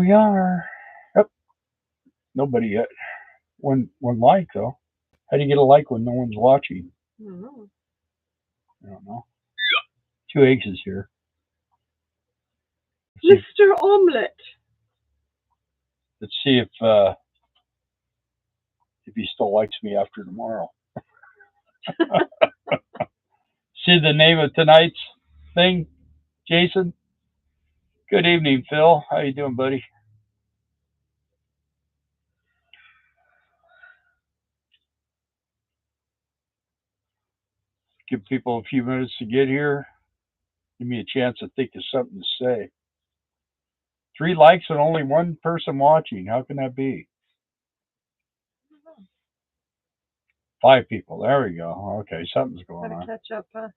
we are. Yep. Nobody yet. One like though. How do you get a like when no one's watching? I don't know. I don't know. 2 eggs is here. Mr. Omelette. Let's see if he still likes me after tomorrow. See the name of tonight's thing, Jason? Good evening, Phil. How you doing, buddy? Give people a few minutes to get here. Give me a chance to think of something to say. 3 likes and only 1 person watching. How can that be? 5 people. There we go. Okay, something's going on. Catch up, huh?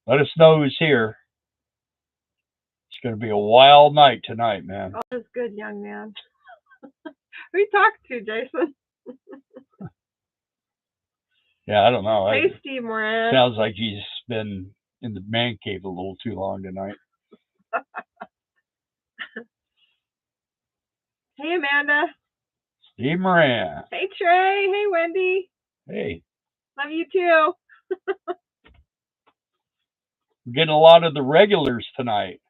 Let us know who's here. It's going to be a wild night tonight, man. Oh, that's good, young man. Who you talking to, Jason? Yeah, I don't know. Hey, Steve Moran. Sounds like he's been in the man cave a little too long tonight. Hey, Amanda. Steve Moran. Hey, Trey. Hey, Wendy. Hey. Love you too. We're getting a lot of the regulars tonight.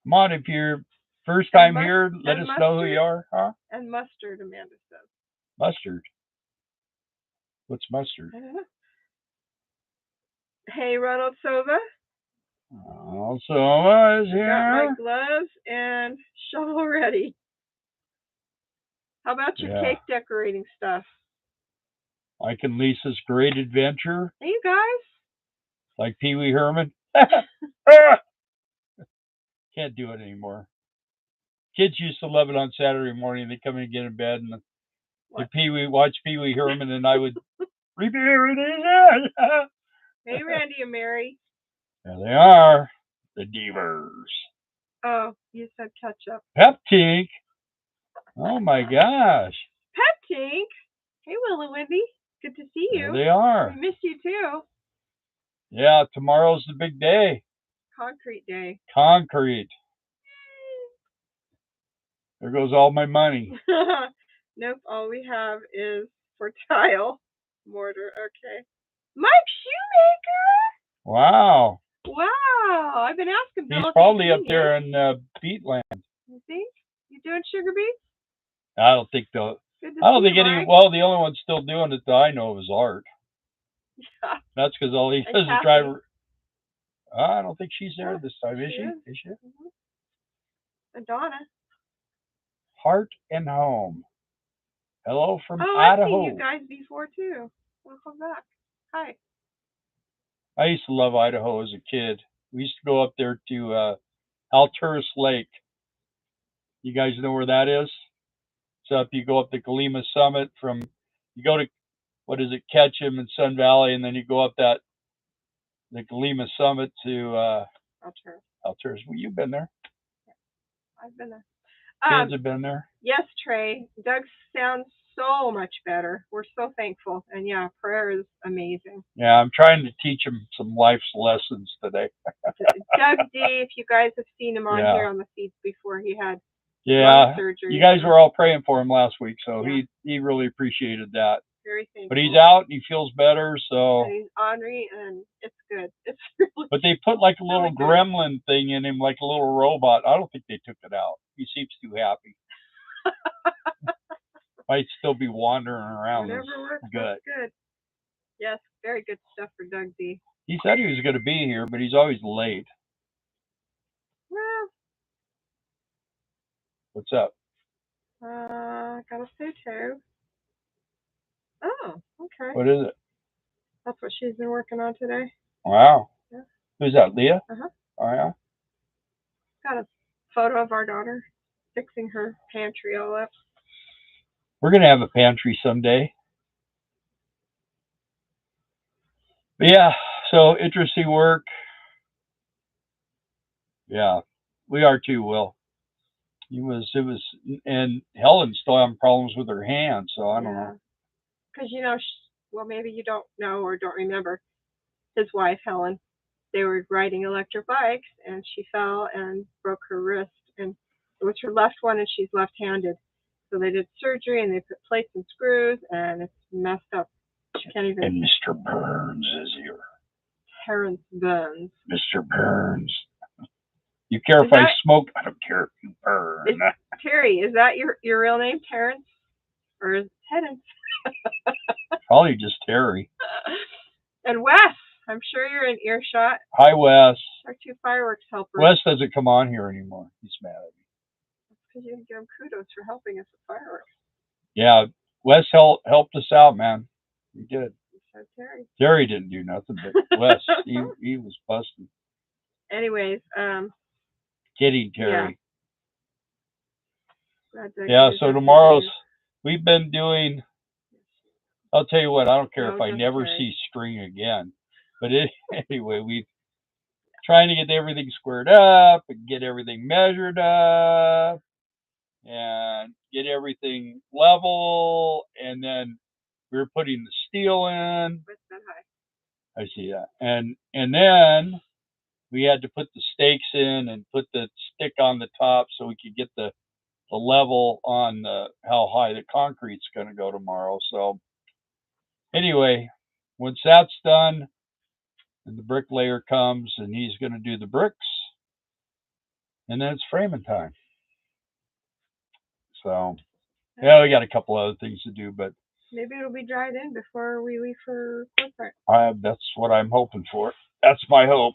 Come on, if you're first time here, let us know who you are, huh? And mustard, Amanda says. Mustard. What's mustard? Hey, Ronald Sova. Sova is here. Got my gloves and shovel ready. How about your cake decorating stuff? Mike and Lisa's Great Adventure. Hey, you guys. Like Pee Wee Herman. Can't do it anymore. Kids used to love it on Saturday morning. They come in and get in bed and watch Pee Wee Herman, and I would repeat it. Hey, Randy and Mary. There they are, the Divers. Oh, you said ketchup. Pep Tink. Oh my gosh. Pep Tink. Hey, Will and Wendy. Good to see you. There they are. We missed you too. Yeah, tomorrow's the big day. Concrete day. Concrete. There goes all my money. Nope, all we have is for tile. Mortar, okay. Mike Shoemaker! Wow. Wow, I've been asking Bill. He's probably up there in Beatland. You think? You doing sugar beets? I don't think I don't think any. Well, the only one still doing it that I know of is Art. Yeah. That's because all he does is drive. I don't think she's there this time. Is she? Is she? Mm-hmm. And Donna. Heart and Home. Hello from Idaho. I've seen you guys before too. Welcome back. Hi. I used to love Idaho as a kid. We used to go up there to Alturas Lake. You guys know where that is? So if you go up the Galima Summit you go to, what is it, Ketchum and Sun Valley, and then you go up the Galima Summit to Alturas. Well, you've been there. Yeah, I've been there. Kids have been there. Yes, Trey. Doug sounds so much better. We're so thankful. And yeah, prayer is amazing. Yeah, I'm trying to teach him some life's lessons today. Doug D, if you guys have seen him on here on the feeds before, he had surgery. You guys were all praying for him last week, so he really appreciated that. Very thankful. But he's out and he feels better, so. And he's ornery and it's good. It's really. But they put like a little gremlin thing in him, like a little robot. I don't think they took it out. He seems too happy. Might still be wandering around. Whatever works, that's good. Yes, very good stuff for Doug D. He said he was going to be here, but he's always late. Well. What's up? Got a photo. Oh, okay. What is it? That's what she's been working on today. Wow. Yeah. Who's that, Leah? Uh-huh. Oh, yeah? Got a photo of our daughter fixing her pantry all up. We're going to have a pantry someday. But yeah, so interesting work. Yeah, we are too, Will. It was, and Helen's still having problems with her hand, so I don't know. Because, well, maybe you don't know or don't remember his wife, Helen. they were riding electric bikes, and she fell and broke her wrist. And it was her left one, and she's left-handed. So they did surgery, and they put plates and screws, and it's messed up. She can't even. And Mr. Burns is here. Terrence Burns. Mr. Burns. You care if I smoke? I don't care if you burn. Terry, is that your real name, Terrence? Or is it Terrence? Probably just Terry. And Wes, I'm sure you're in earshot. Hi, Wes. Our 2 fireworks helpers. Wes doesn't come on here anymore. He's mad at me. That's because you didn't give him kudos for helping us with fireworks. Yeah, Wes helped us out, man. He did. So Terry. Terry didn't do nothing, but Wes, he was busting. Anyways, kidding, Terry. Yeah, so tomorrow's, we've been doing, I'll tell you what, I don't care if I never see string again. But anyway, we've trying to get everything squared up and get everything measured up and get everything level. And then we're putting the steel in. I see that. And then we had to put the stakes in and put the stick on the top so we could get the level on how high the concrete's going to go tomorrow. So anyway, once that's done and the bricklayer comes and he's going to do the bricks, and then it's framing time. So yeah, we got a couple other things to do, but maybe it'll be dried in before we leave for Quartzsite. That's what I'm hoping for. That's my hope.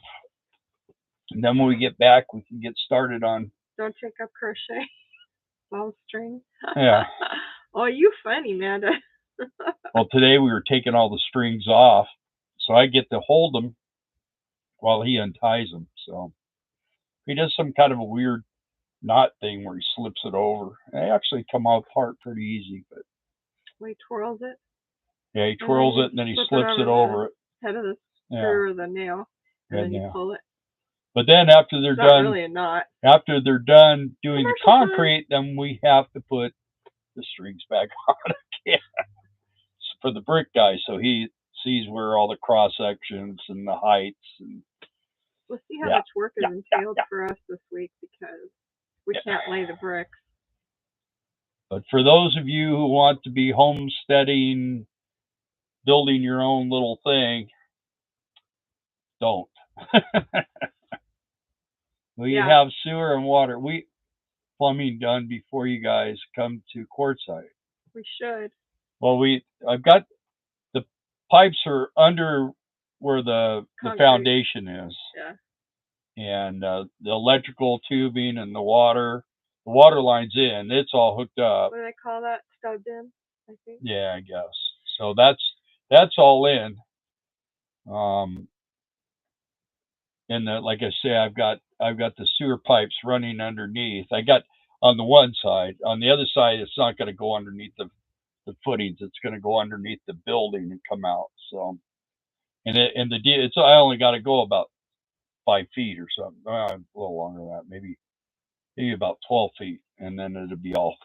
And then when we get back, we can get started on. Don't take up crochet. Ball string. Yeah. Oh, you funny, Amanda. Well, today we were taking all the strings off, so I get to hold them while he unties them. So he does some kind of a weird knot thing where he slips it over. They actually come out apart pretty easy, but he twirls it. Yeah, he twirls it and then he slips it over it. Head of the screw or the nail, and then you pull it. But then after they're done, really a knot. After they're done doing the concrete, then we have to put the strings back on again for the brick guy, so he sees where all the cross sections and the heights. And we'll see how much work is entailed for us this week because we can't lay the bricks. But for those of you who want to be homesteading, building your own little thing, don't. We have sewer and water. Plumbing done before you guys come to Quartzsite. We should. Well, I've got the pipes are under where the foundation is. Yeah. And the electrical tubing and the water line's in. It's all hooked up. What do they call that? Stubbed in, I think. Yeah, I guess. So that's all in. And like I say, I've got the sewer pipes running underneath. I got on the one side. On the other side, it's not going to go underneath the footings. It's going to go underneath the building and come out. So, I only got to go about 5 feet or something. A little longer than that, maybe about 12 feet, and then that'll be all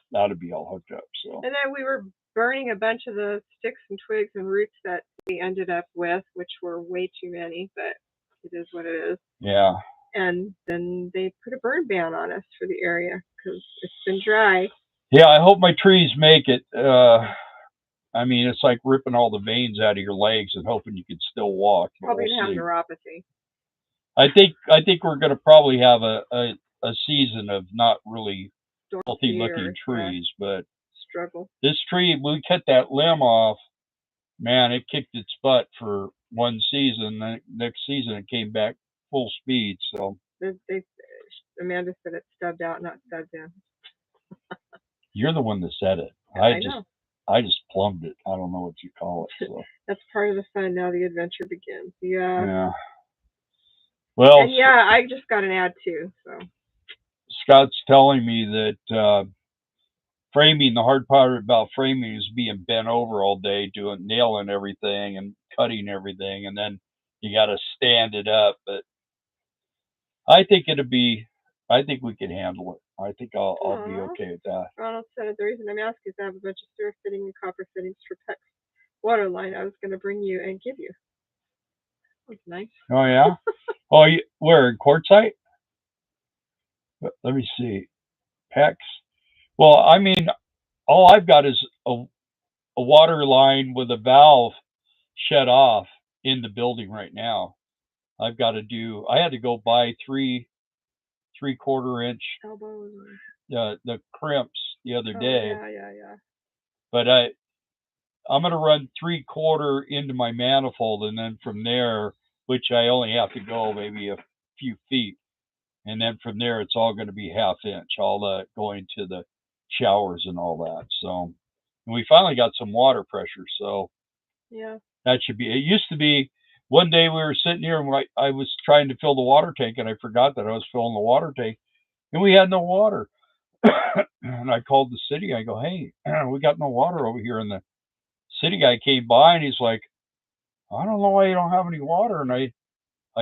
hooked up. So. And then we were burning a bunch of the sticks and twigs and roots that we ended up with, which were way too many, but it is what it is. Yeah. And then they put a burn ban on us for the area because it's been dry. Yeah, I hope my trees make it. I mean, it's like ripping all the veins out of your legs and hoping you can still walk. Probably gonna have neuropathy. I think we're going to probably have a season of not really healthy looking trees, but struggle. This tree, we cut that limb off. Man, it kicked its butt for one season. The next season, it came back full speed. So Amanda said it's stubbed out, not stubbed in. You're the one that said it. I just plumbed it. I don't know what you call it. So. That's part of the fun. Now the adventure begins. Yeah. Yeah. Well. And I just got an ad too. So. Scott's telling me that framing, the hard part about framing is being bent over all day, nailing everything and cutting everything, and then you got to stand it up. But I think we can handle it. I think I'll be okay with that. Ronald said the reason I'm asking is I have a bunch of sewer fitting and copper fittings for Peck's water line I was going to bring you and give you. That was nice. Oh, yeah? Oh, where in Quartzsite? Let me see. PEX. Well, I mean, all I've got is a water line with a valve shut off in the building right now. I've got to do. I had to go buy three-quarter inch Elbows. the crimps the other Oh, day, yeah. but I'm gonna run three-quarter into my manifold, and then from there, which I only have to go maybe a few feet, and then from there it's all going to be half inch, all going to the showers and all that. So, and we finally got some water pressure, so Yeah. that should be. It used to be one day we were sitting here and I was trying to fill the water tank, and I forgot that I was filling the water tank, and we had no water. And I called the city. I go, hey, we got no water over here. And the city guy came by and he's like, I don't know why you don't have any water. And I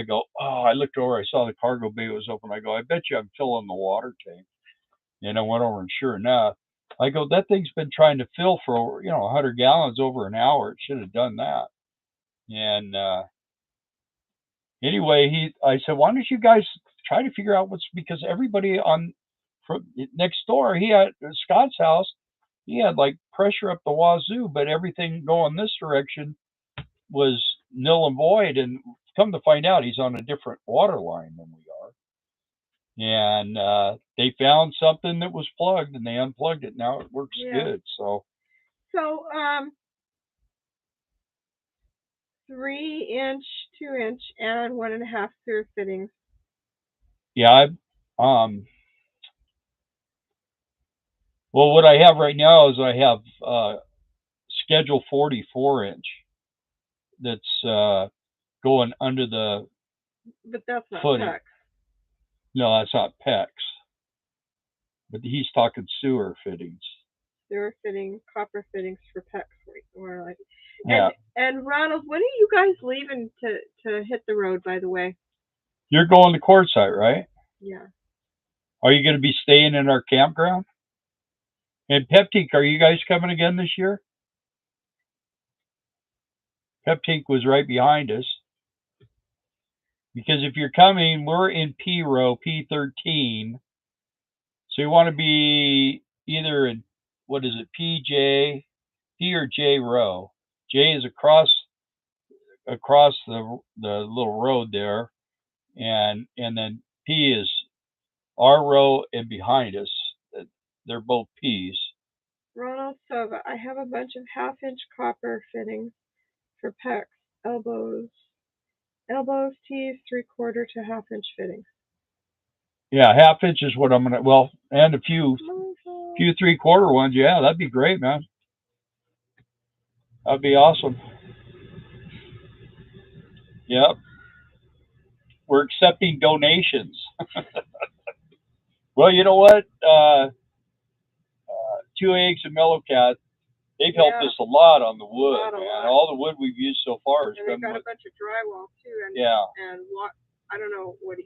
go, oh, I looked over. I saw the cargo bay was open. I go, I bet you I'm filling the water tank. And I went over and sure enough, I go, that thing's been trying to fill for over, 100 gallons over an hour. It should have done that. And anyway, I said, why don't you guys try to figure out what's because everybody on from next door, he had Scott's house, he had like pressure up the wazoo, but everything going this direction was nil and void. And come to find out, he's on a different water line than we are. And they found something that was plugged, and they unplugged it. Now it works good. So 3-inch, 2-inch, and 1.5 sewer fittings. Yeah, well, what I have right now is I have schedule 44-inch that's going under the But that's not footing. PEX. No, that's not PEX. But he's talking sewer fittings. Sewer fitting, copper fittings for PEX. Or like, yeah. And Ronald, when are you guys leaving to hit the road? By the way. You're going to Quartzsite, right? Yeah. Are you going to be staying in our campground? And Peptique, are you guys coming again this year? Peptique was right behind us. Because if you're coming, we're in P row, P13. So you want to be either in, what is it, P or J row. J is across the little road there, and then P is our row and behind us. They're both P's. Ronald Sova, I have a bunch of 1/2-inch copper fittings for PEX, elbows, T's, 3/4 to 1/2-inch fittings. Yeah, 1/2 inch is what I'm gonna. Well, and a few 3/4 ones. Yeah, that'd be great, man. That'd be awesome. Yep. We're accepting donations. Well, you know what? 2 Eggs and Mellow Cat, they've helped us a lot on the wood, man. All the wood we've used so far has been. They've got a bunch of drywall too, and I don't know what.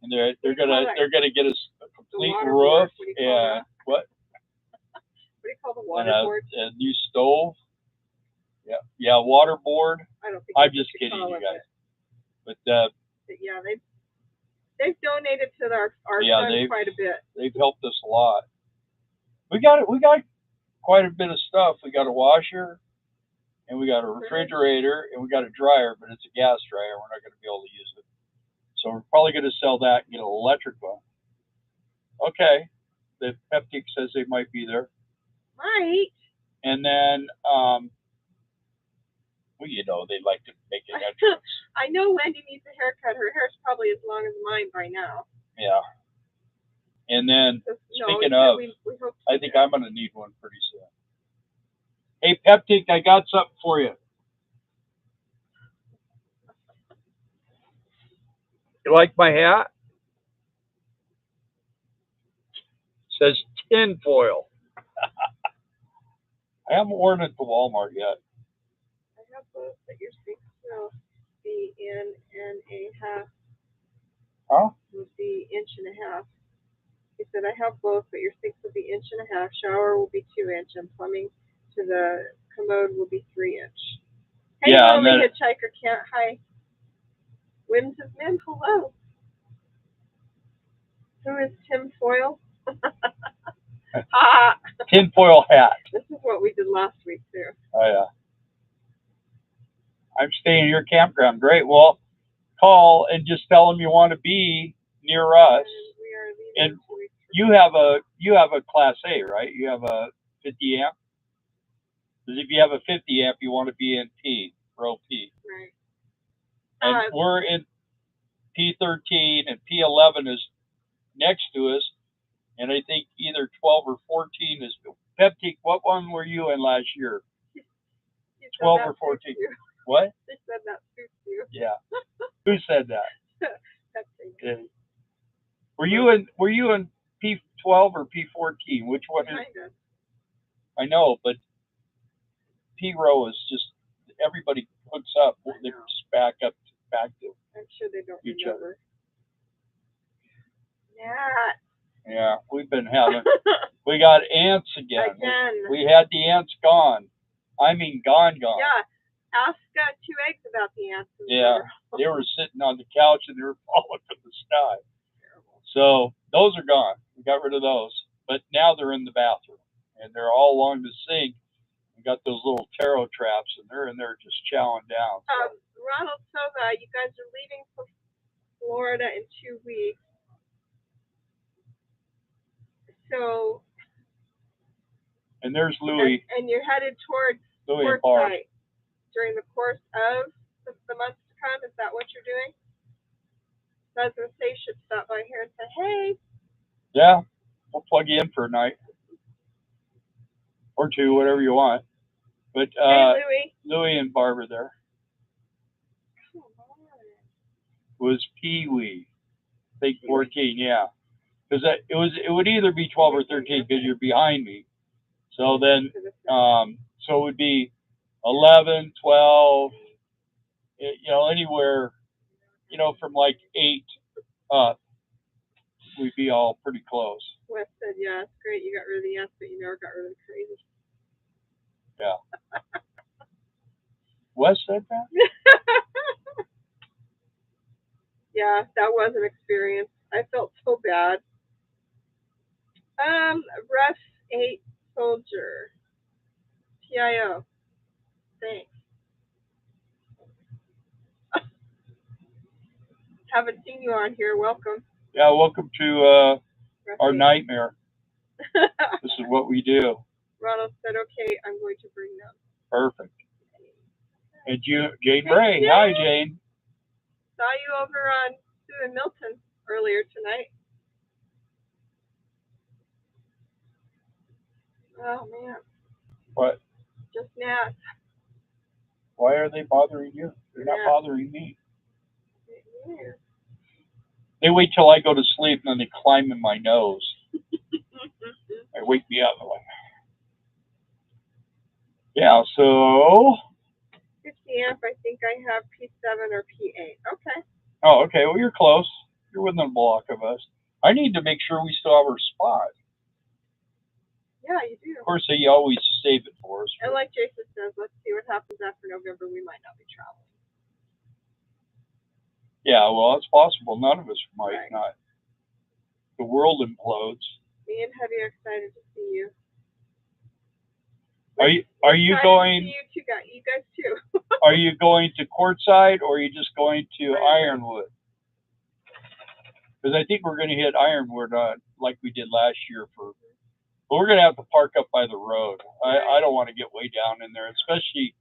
And they're gonna get us a complete roof and what? What do you call the waterboard? A new stove. Yeah, waterboard. I don't think. I'm just kidding, you guys. But yeah, they've donated to our son quite a bit. They've helped us a lot. We got quite a bit of stuff. We got a washer, and we got a refrigerator, and we got a dryer, but it's a gas dryer. We're not going to be able to use it. So we're probably going to sell that and get an electric one. Okay. The Peptique says they might be there. Right. And then, well, they like to make an entrance. I know Wendy needs a haircut. Her hair's probably as long as mine by now. Yeah. And then, speaking of, I think I'm going to need one pretty soon. Hey, Peptique, I got something for you. You like my hat? It says tin foil. I haven't worn it to Walmart yet. I have both, but your sinks will be in a half. Huh? Will be 1.5 inches. He said, I have both, but your sinks will be 1.5 inches. Shower will be 2-inch, and plumbing to the commode will be 3-inch. Hey, Lonely Hitchhiker, hi. Whims of Men, hello. Who is Tim Foyle? Tinfoil hat. This is what we did last week, too. Oh, yeah. I'm staying in your campground. Great. Well, call and just tell them you want to be near us. And you have a Class A, right? You have a 50 amp. Because if you have a 50 amp, you want to be in P, row P. Right. And we're in P13, and P11 is next to us. And I think either 12 or 14 is Peptic. What one were you in last year? 12 or 14. What? They said that suits you. Yeah. Who said that? Peptic. Yeah. Were you in P12 or P14? Which one is? I know, but P row is just everybody hooks up. They just back to. I'm sure they don't each remember. other. Yeah. Yeah, we've been having. We got ants again. We had the ants gone. I mean, gone. Yeah. Ask 2 eggs about the ants. Yeah, they were sitting on the couch and they were falling from the sky. So those are gone. We got rid of those. But now they're in the bathroom and they're all along the sink. We got those little taro traps and they're in there just chowing down. So. Ronald Sova, you guys are leaving for Florida in 2 weeks. So. And there's Louis. And you're headed towards Louis and Barb. During the course of the months to come. Is that what you're doing? I was going to say, you should stop by here and say, hey. Yeah, we'll plug you in for a night. Or 2, whatever you want. But hey, Louis and Barb are there. Come on. Was Pee Wee. I think 14, yeah. Because it would either be 12 or 13 because you're behind me. So then, so it would be 11, 12, anywhere, from like 8 up, we'd be all pretty close. Wes said, yeah, it's great. You got rid of the ants, but you never got rid of the crazy. Yeah. Wes said that? Yeah, that was an experience. I felt so bad. Ref 8 Soldier. PIO. Thanks. Haven't seen you on here. Welcome. Yeah, welcome to our nightmare. This is what we do. Ronald said, okay, I'm going to bring them. Perfect. And Jane Bray. Hi, Jane. Saw you over on Sue and Milton earlier tonight. Oh, man. What? Just gnats. Why are they bothering you? They're not bothering me. Yeah. They wait till I go to sleep and then they climb in my nose. They wake me up. Like, yeah, so. 50 amp, I think I have P7 or P8. Okay. Oh, okay. Well, you're close. You're within a block of us. I need to make sure we still have our spot. Yeah, you do. Of course, they always save it for us. And like Jason says, let's see what happens after November. We might not be traveling. Yeah, well, it's possible. None of us might not. The world implodes. Me and Heavy are excited to see you. Are you going? To see you guys too. Are you going to Quartzsite or are you just going to Ironwood? Because I think we're going to hit Ironwood like we did last year but we're going to have to park up by the road. I don't want to get way down in there, especially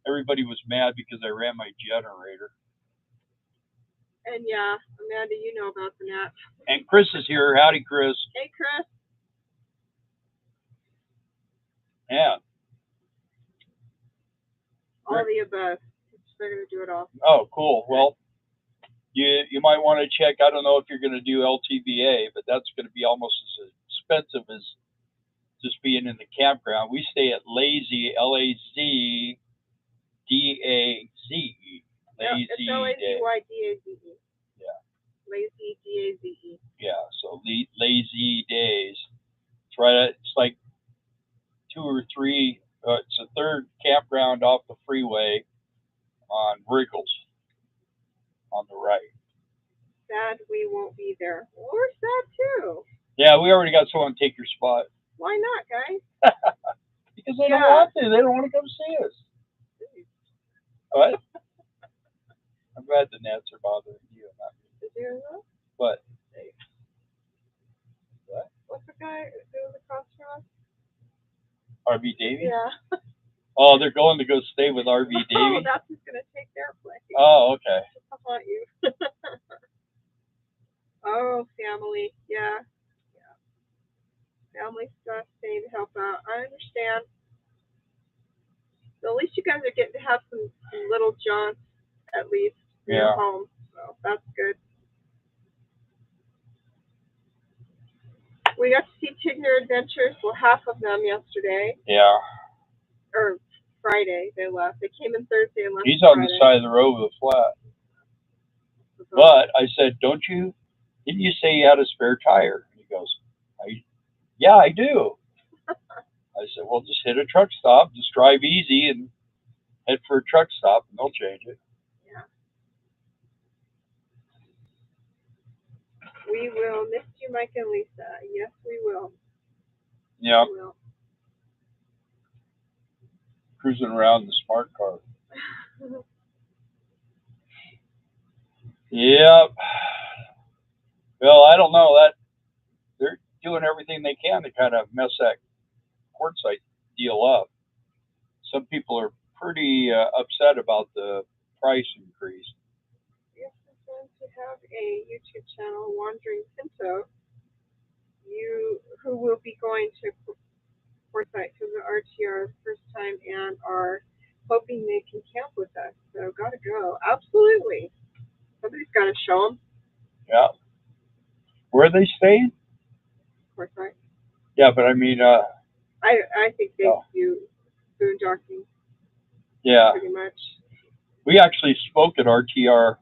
everybody was mad because I ran my generator. And yeah, Amanda, you know about the gnats. And Chris is here. Howdy, Chris. Hey, Chris. Yeah. All the above. They're going to do it all. Oh, cool. Well, you might want to check. I don't know if you're going to do LTVA, but that's going to be almost as expensive as just being in the campground. We stay at Lazy, L-A-Z-D-A-Z-E. Lazy it's L-A-Z-Y-D-A-Z-E. Yeah. Lazy, D-A-Z-E. Yeah, so Lazy Days. It's right. It's like 2 or 3. It's a third campground off the freeway on Wriggles on the right. Yeah, we already got someone to take your spot. Why not, guys? Because they don't want to. They don't want to come see us. What? I'm glad the gnats are bothering you. Not me. Did you hear that? What? What? What's the guy who was across from us? RV Davy? Yeah. Oh, they're going to go stay with RV Davy? Oh, that's who's going to take their place. Oh, okay. How about you? Oh, family. Yeah. Family stuff, staying to help out. I understand. So at least you guys are getting to have some little jaunts, at least, in your home. So that's good. We got to see Tigner Adventures, well, half of them yesterday. Yeah. Or Friday, they left. They came in Thursday and left He's Friday. on the side of the road with a flat. But I said, didn't you say you had a spare tire? And he goes, yeah, I do. I said, well, just hit a truck stop, just drive easy and head for a truck stop, and they'll change it. Yeah. We will miss you, Mike and Lisa. Yes, we will. Yeah. We will. Cruising around in the smart car. Yep. Well, I don't know. They're doing everything they can to kind of mess that quartzite deal up. Some people are pretty upset about the price increase. If you're going to have a YouTube channel, Wandering Pinto, who will be going to Quartzite to the RTR first time and are hoping they can camp with us. So gotta go. Absolutely. Somebody's got to show them. Yeah. Where are they staying? Quartzite. Yeah, but I mean, I think they do boondocking. Yeah. Pretty much. We actually spoke at RTR,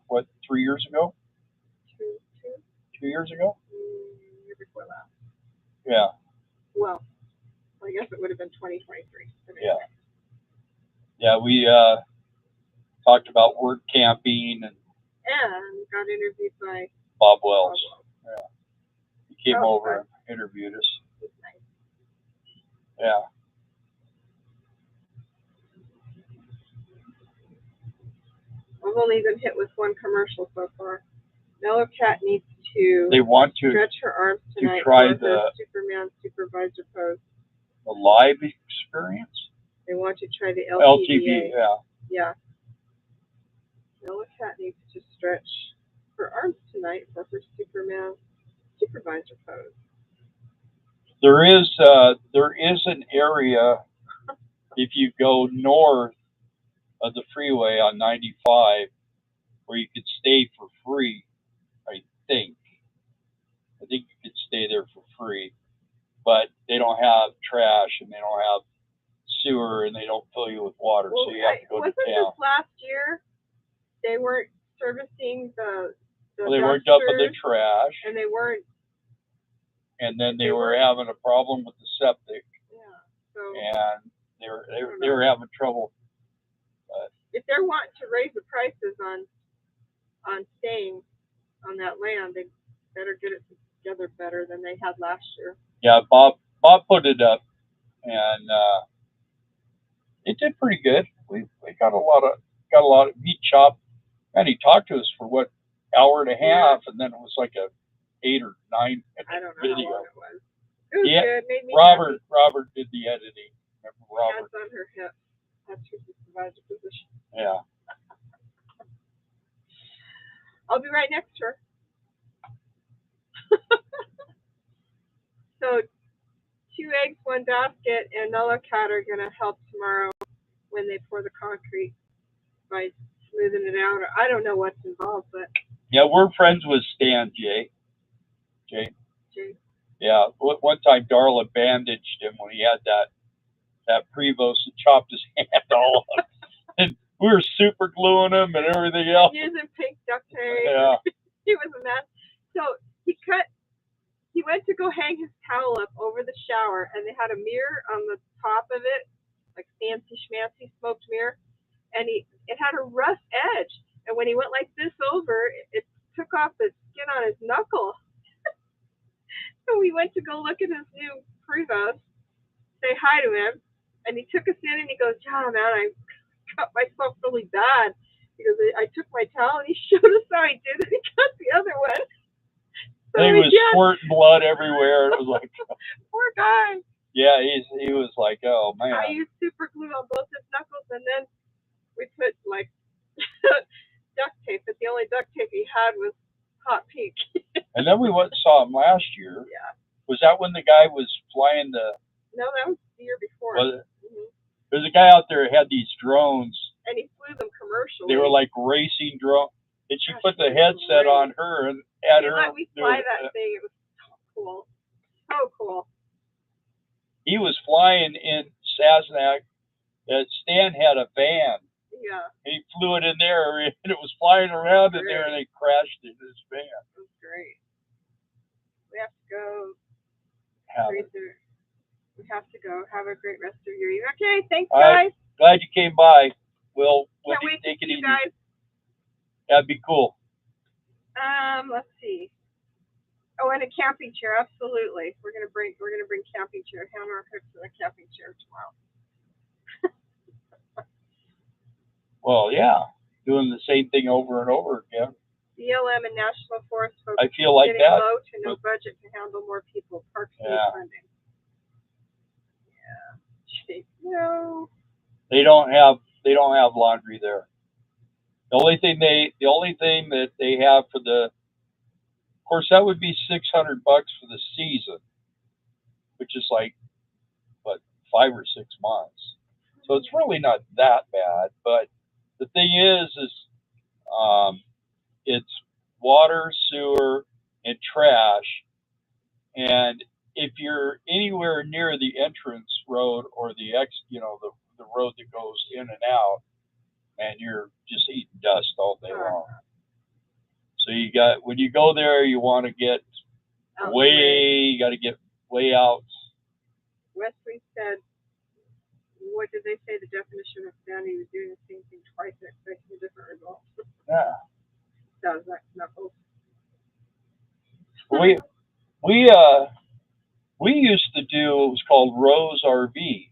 3 years ago? Two? 2 years ago? Year before last. Yeah. Well, I guess it would have been 2023. Yeah. Yeah, we talked about work camping and got interviewed by Bob Wells. Yeah. He came over and interviewed us. He's nice. Yeah. I've only been hit with one commercial so far. Mellow Cat needs to stretch her arms tonight try for the Superman supervisor pose. The live experience? They want to try the LTV. Yeah. Yeah. Mellow Cat needs to stretch her arms tonight for her Superman supervisor pose. There is an area if you go north of the freeway on 95 where you could stay for free. I think you could stay there for free, but they don't have trash and they don't have sewer and they don't fill you with water, so you have to go to town. Wasn't this last year? They weren't servicing the well, they weren't dumping the trash, and they weren't. And then they were having a problem with the septic. Yeah. So. And they were having trouble. If they're wanting to raise the prices on staying on that land, they better get it together better than they had last year. Yeah, Bob put it up, and it did pretty good. We got a lot of meat chop, and he talked to us for hour and a half, and then it was like a 8 or 9 I don't know video. how long it was. It was good. Made me Robert happy. Robert did the editing. Remember Robert? Hands on her hip. That's her supervisor position. Yeah. I'll be right next to her. So 2 eggs, 1 basket, and Mellow Cat are going to help tomorrow when they pour the concrete by smoothing it out. I don't know what's involved, but... Yeah, we're friends with Stan, Jay. Yeah, one time Darla bandaged him when he had that Prevost and chopped his hand all up. And we were super gluing him and everything else. Using pink duct tape. Yeah. He was a mess. So he went to go hang his towel up over the shower, and they had a mirror on the top of it, like fancy schmancy smoked mirror, and it had a rough edge. And when he went like this over, it took off the skin on his knuckle. So we went to go look at his new Prius, say hi to him, and he took us in and he goes, "Yeah, man, I cut myself really bad." Because I took my towel and he showed us how he did it. He cut the other one. So he was squirting blood everywhere. It was like, poor guy. Yeah, he was like, oh man. I used super glue on both his knuckles, and then we put like duct tape, but the only duct tape he had was hot pink. And then we went and saw him last year. Yeah. Was that when the guy was flying the? No, that was the year before. Was it? Mm-hmm. There's a guy out there who had these drones. And he flew them commercially. They were like racing drones. And she put the headset on her and had her. Let me fly that thing. It was so cool. So cool. He was flying in Sasnak. Stan had a van. Yeah. And he flew it in there, and it was flying around in there, and they crashed in his van. It was great. We have to go. We have to go. Have a great rest of your evening. Okay, thanks, guys. Glad you came by. We'll Can't wait to see you easy. guys. That'd be cool. Let's see. Oh, and a camping chair, absolutely. We're gonna bring camping chair, hammer hooks and a camping chair tomorrow. Well, yeah, doing the same thing over and over again. BLM and National Forest folks I feel like getting that. low to no budget to handle more people. Parks need funding. Yeah. No. They don't have laundry there. The only thing that they have for the, of course, that would be $600 for the season, which is like, what, 5 or 6 months. So it's really not that bad. But the thing is it's water, sewer, and trash. And if you're anywhere near the entrance road or the road that goes in and out, and you're just eating dust all day long. So when you go there, you want to get you got to get way out. Wesley said, what did they say the definition of sanity was? Doing the same thing twice and expecting a different result. Yeah. Sounds like knuckles. We used to do what was called Rose RV.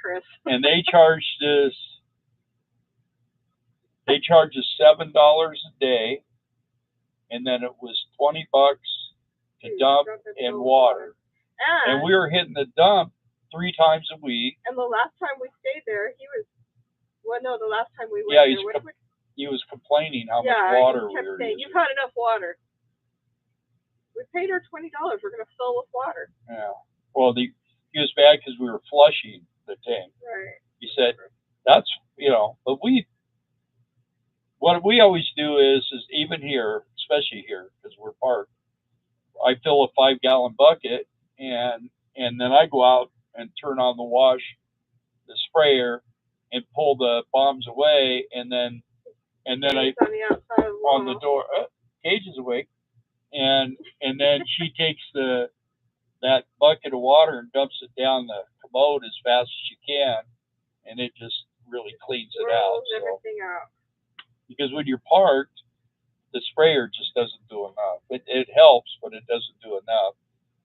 Chris. And they charged us $7 a day, and then it was $20 to dump and water. And we were hitting the dump 3 times a week. And the last time we stayed there, the last time we went there, he was complaining how much water we were using. You've had enough water. We paid our $20. We're going to fill with water. Yeah. Well, he was bad because we were flushing the tank. Right. He said, that's, but what we always do is even here, especially here, because we're parked, I fill a 5-gallon bucket, and then I go out and turn on the sprayer, and pull the bombs away, and then I on the door. Gage is awake, and then she takes that bucket of water and dumps it down the commode as fast as she can, and it just really cleans it out. Everything out. Because when you're parked, the sprayer just doesn't do enough. It helps, but it doesn't do enough,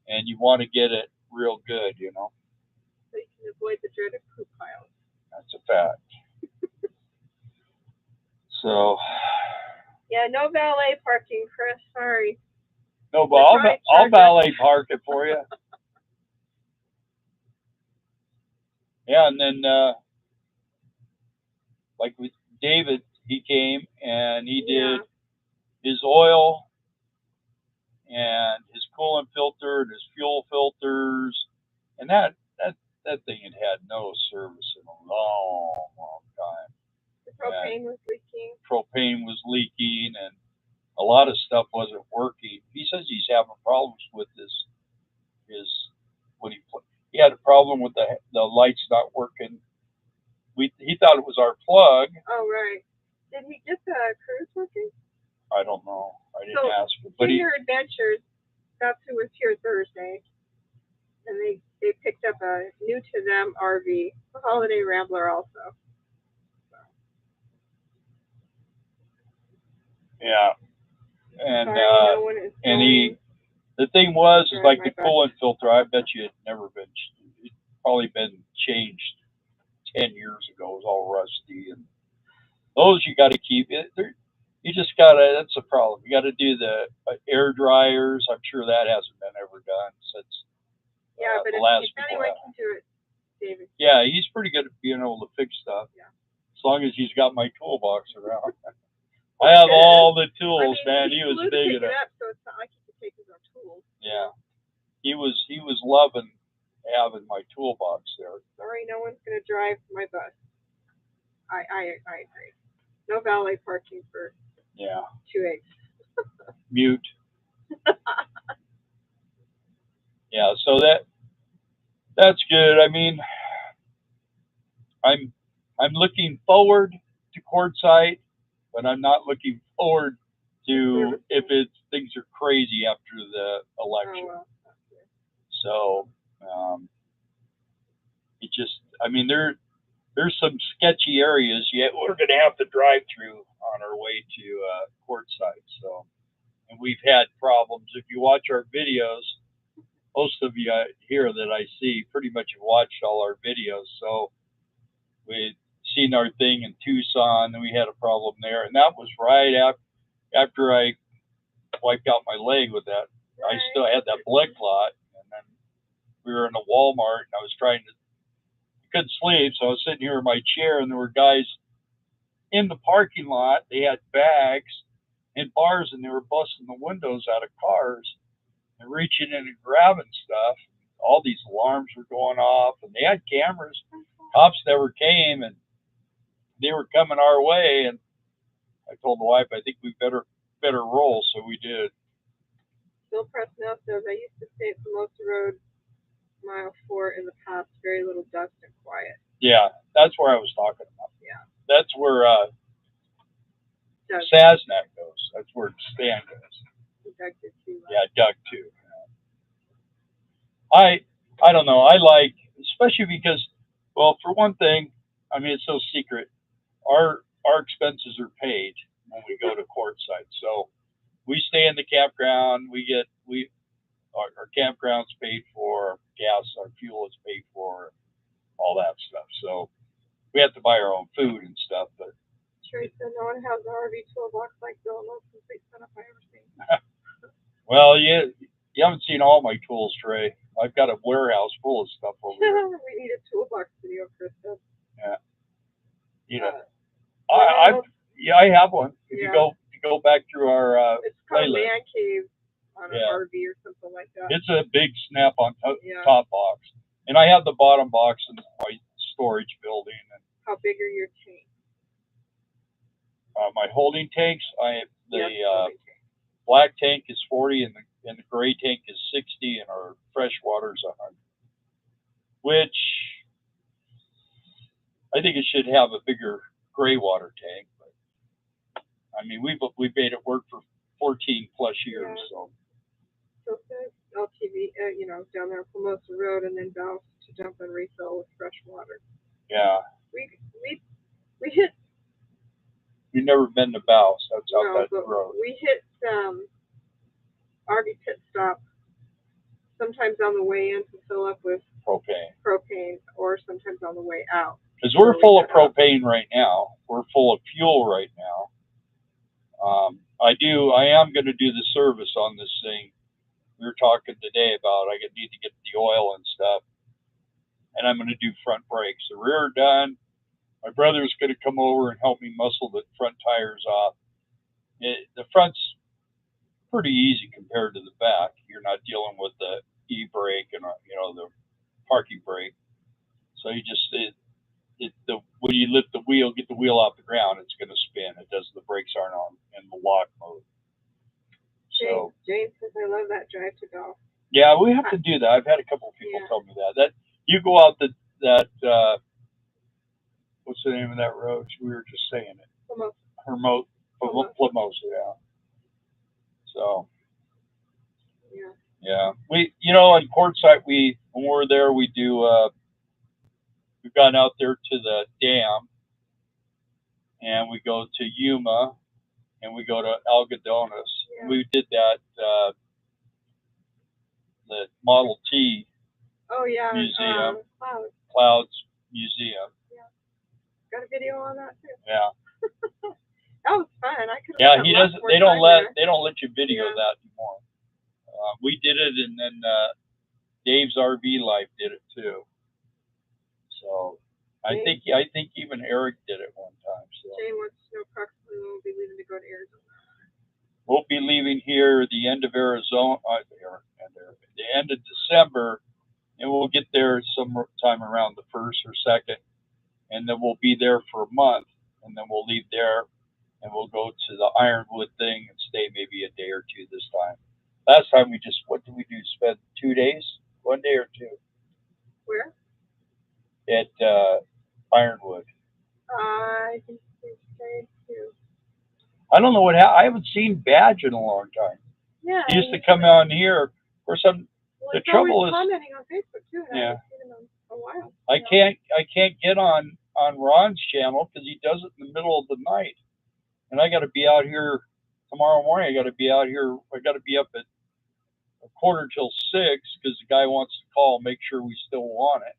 and you want to get it real good, So you can avoid the dreaded poop piles. That's a fact. So. Yeah, no valet parking, Chris. Sorry. No, but I'll valet park it for you. Yeah, and then like with David, he came and he did his oil and his coolant filter and his fuel filters, and that thing had no service in a long time. The propane was leaking. Propane was leaking, and a lot of stuff wasn't working. He says he's having problems with his when he had a problem with the lights not working. He thought it was our plug. Oh, right. Did he get the cruise working? I don't know. I didn't ask him. But Senior Adventures, that's who was here Thursday, and they picked up a new to them RV, a Holiday Rambler also. So. Yeah. And The thing was, is Drive like my the bus. coolant filter. I bet you it never been. It's probably been changed 10 years ago. It was all rusty, and those you got to keep it. You just gotta. That's the problem. You got to do the air dryers. I'm sure that hasn't been ever done since Yeah, but the if last anyone people. can do it, David. Yeah, he's pretty good at being able to fix stuff. Yeah. As long as he's got my toolbox around. I have all the tools, I mean, man. He was flew to big pick at it it. up, so it's not like he could take his own tools. Yeah, he was loving having my toolbox there. Sorry, no one's gonna drive my bus. I agree. No valet parking for 2 eggs. Mute. Yeah, so that's good. I mean, I'm looking forward to Quartzsite, but I'm not looking forward to if things are crazy after the election. Oh, well. So it just, I mean, there's some sketchy areas yet we're going to have to drive through on our way to Quartzsite. So, and we've had problems. If you watch our videos, most of you here that I see pretty much have watched all our videos. So we'd seen our thing in Tucson, and we had a problem there, and that was right after I wiped out my leg with that. I still had that blood clot, and then we were in a Walmart, and I was couldn't sleep, so I was sitting here in my chair, and there were guys in the parking lot. They had bags and bars, and they were busting the windows out of cars and reaching in and grabbing stuff. All these alarms were going off, and they had cameras. Cops never came, and they were coming our way. And I told the wife, I think we better roll, so we did. Bill Presnell says, I used to stay at Formosa Road, mile 4 in the past, very little dust and quiet. Yeah, that's where I was talking about. Yeah. That's where Sasnak goes. That's where Stan goes. Doug did too. Yeah, Doug too. I don't know. I like, especially because, well, for one thing, I mean, it's so secret. Our expenses are paid when we go to Quartzsite. So we stay in the campground. Our campground's paid for, gas, our fuel is paid for, all that stuff. So we have to buy our own food and stuff. But Trey said no one has an RV toolbox like Bill. Most complete setup I ever seen. Well, you haven't seen all my tools, Trey. I've got a warehouse full of stuff over there. We need a toolbox video, Chris said. Yeah. You know, I have one. If you go back through our it's called playlist. Man Cave on an RV or something like that. It's a big snap on top box, and I have the bottom box in my storage building. And how big are your tanks? My holding tanks, black tank is 40, and the gray tank is 60, and our fresh water is 100. Which I think it should have a bigger gray water tank, but I mean we've made it work for 14 plus years. So says LTV, down there on Formosa Road, and then Bouse to dump and refill with fresh water. Yeah. We hit. We've never been to Bouse. That's out that road. We hit RV pit stop sometimes on the way in to fill up with propane, or sometimes on the way out. Because we're full of propane right now. We're full of fuel right now. I am going to do the service on this thing. We were talking today about I need to get the oil and stuff, and I'm going to do front brakes. The rear done. My brother's going to come over and help me muscle the front tires off. The front's pretty easy compared to the back. You're not dealing with the e-brake and the parking brake. So you just when you lift the wheel, get the wheel off the ground, it's going to spin. It does. The brakes aren't on in the lock mode. So Jane says I love that drive to golf. Yeah, we have to do that. I've had a couple of people tell me that you go out that what's the name of that road? We were just saying it. Formosa, yeah. So yeah. We on Quartzsite when we're there we do we've gone out there to the dam, and we go to Yuma, and we go to Algodones. Yeah. We did that the Model T Oh yeah. museum, Clouds. Clouds Museum. Yeah. Got a video on that too. Yeah. That was fun. I could. Yeah, he doesn't. They don't let you video Yeah. that anymore. We did it, and then Dave's RV Life did it too. So I think even Eric did it one time. So Jane wants to know approximately when we'll be leaving to go to Arizona. we'll be leaving here the end of Arizona, the end of December, and we'll get there sometime around the 1st or 2nd, and then we'll be there for a month, and then we'll leave there, and we'll go to the Ironwood thing and stay maybe a day or two this time. Last time what did we do? Spend 2 days, 1 day or 2? Where? At Ironwood. I think we stayed too. I don't know what happened. I haven't seen Badge in a long time. Yeah. He used to come on here. Of course, the trouble is commenting on Facebook too. And yeah. I haven't seen him in a while. I can't get on Ron's channel because he does it in the middle of the night, and I got to be out here tomorrow morning. I got to be out here. I got to be up at 6:45 because the guy wants to call, make sure we still want it,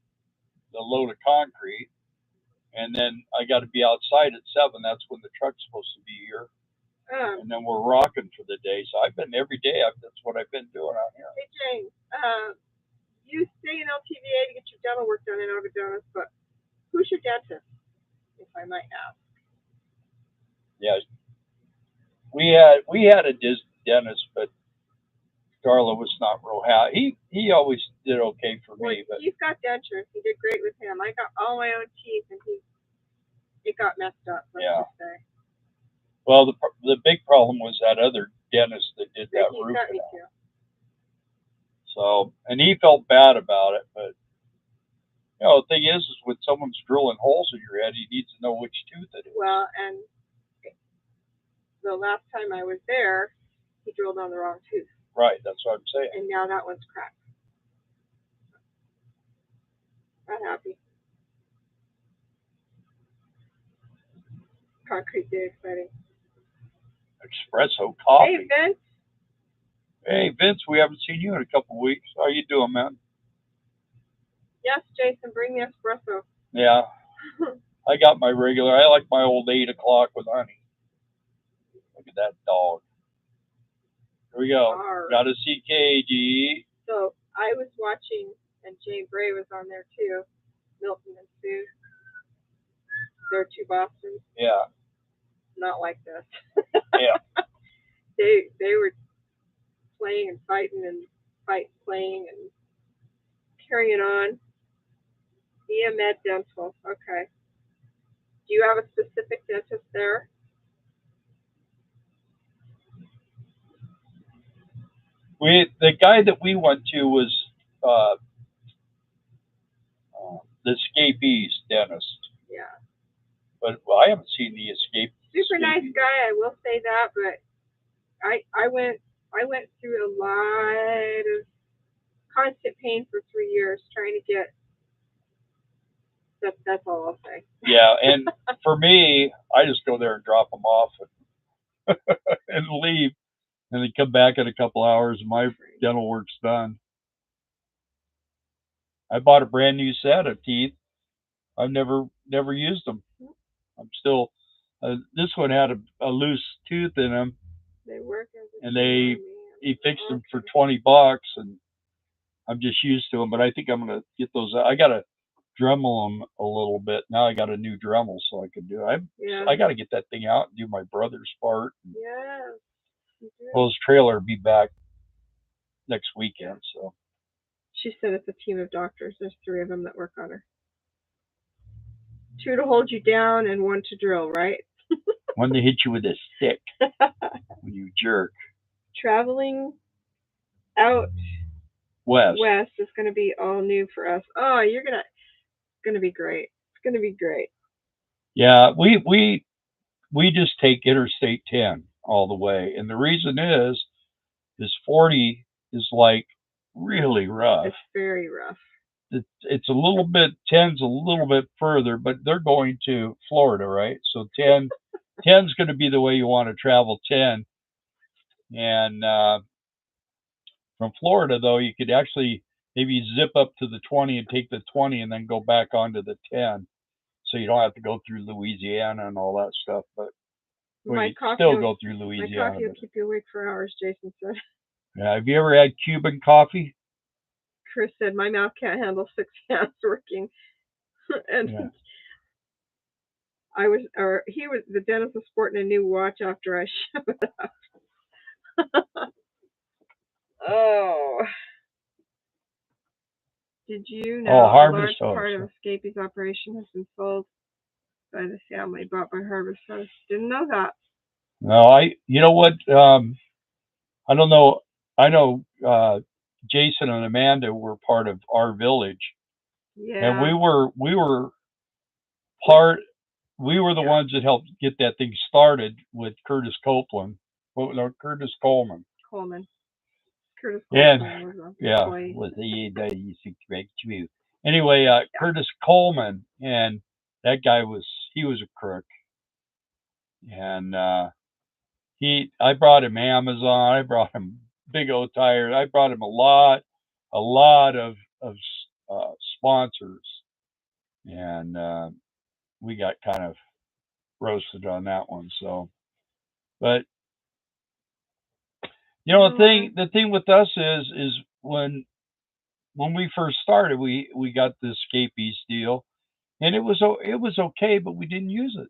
the load of concrete, and then I got to be outside at 7. That's when the truck's supposed to be here, and then we're rocking for the day. So I've been every day. That's what I've been doing out here. Hey Jane, you stay in LTVA to get your dental work done in Odadonis, but who's your dentist, if I might ask? Yeah, we had a dentist, but Darla was not real happy. He always did okay for me, but he's got dentures. He did great with him. I got all my own teeth, and it got messed up. Let's just say. Well, the big problem was that other dentist that did that root canal. Too. So, and he felt bad about it, but the thing is when someone's drilling holes in your head, he needs to know which tooth it is. Well, and the last time I was there, he drilled on the wrong tooth. Right, that's what I'm saying. And now that one's cracked. Not happy. Concrete day exciting. Espresso coffee. Hey, Vince. Hey, Vince, we haven't seen you in a couple of weeks. How you doing, man? Yes, Jason, bring the espresso. Yeah. I got my regular. I like my old 8 o'clock with honey. Look at that dog. Here we go. Got a CKG. So I was watching, and Jane Bray was on there too. Milton and Sue. They're 2 Bostons. Yeah. Not like this. Yeah. They were playing and fighting and playing and carrying on. Med Dental. Okay. Do you have a specific dentist there? The guy that we went to was the escapees dentist. Yeah. But I haven't seen the escape. Super nice guy, I will say that. But I went through a lot of constant pain for 3 years trying to get. That's all I'll say. Yeah, and for me, I just go there and drop them off and leave, and then come back in a couple hours, and my dental work's done. I bought a brand new set of teeth. I've never used them. I'm still. This one had a loose tooth in them. They work. And he fixed them for $20, and I'm just used to them. But I think I'm gonna get those. I gotta Dremel them a little bit. Now I got a new Dremel, so I can do it. I got to get that thing out and do my brother's part. Yeah. Well, his trailer will be back next weekend, so. She said it's a team of doctors. There's 3 of them that work on her. 2 to hold you down and 1 to drill, right? 1 to hit you with a stick when you jerk. Traveling out west is going to be all new for us. Oh, it's going to be great. It's going to be great. Yeah, we just take Interstate 10 all the way, and the reason is 40 is like really rough. It's very rough. It's a little bit, 10's a little bit further, but they're going to Florida, right? So 10's going to be the way you want to travel 10. And From Florida, though, you could actually maybe zip up to the 20 and take the 20 and then go back onto the 10. So you don't have to go through Louisiana and all that stuff. But we still go through Louisiana. My coffee will keep you awake for hours, Jason said. Yeah, have you ever had Cuban coffee? Chris said, my mouth can't handle 6 hands working. And yeah. The dentist was sporting a new watch after I showed up. Oh. Did you know a large part of Escapey's operation has been sold by the family bought by Harvest House? Didn't know that. No, you know what? I don't know. I know Jason and Amanda were part of our village. Yeah. And we were the ones that helped get that thing started with Curtis Copeland. Curtis Coleman. Curtis Coleman was anyway, Curtis Coleman, and that guy he was a crook. And I brought him Amazon, I brought him Big O tires, I brought him a lot of sponsors, and we got kind of roasted on that one. So, but you know, the thing with us is when we first started, we got the Escapey's deal, and it was okay, but we didn't use it.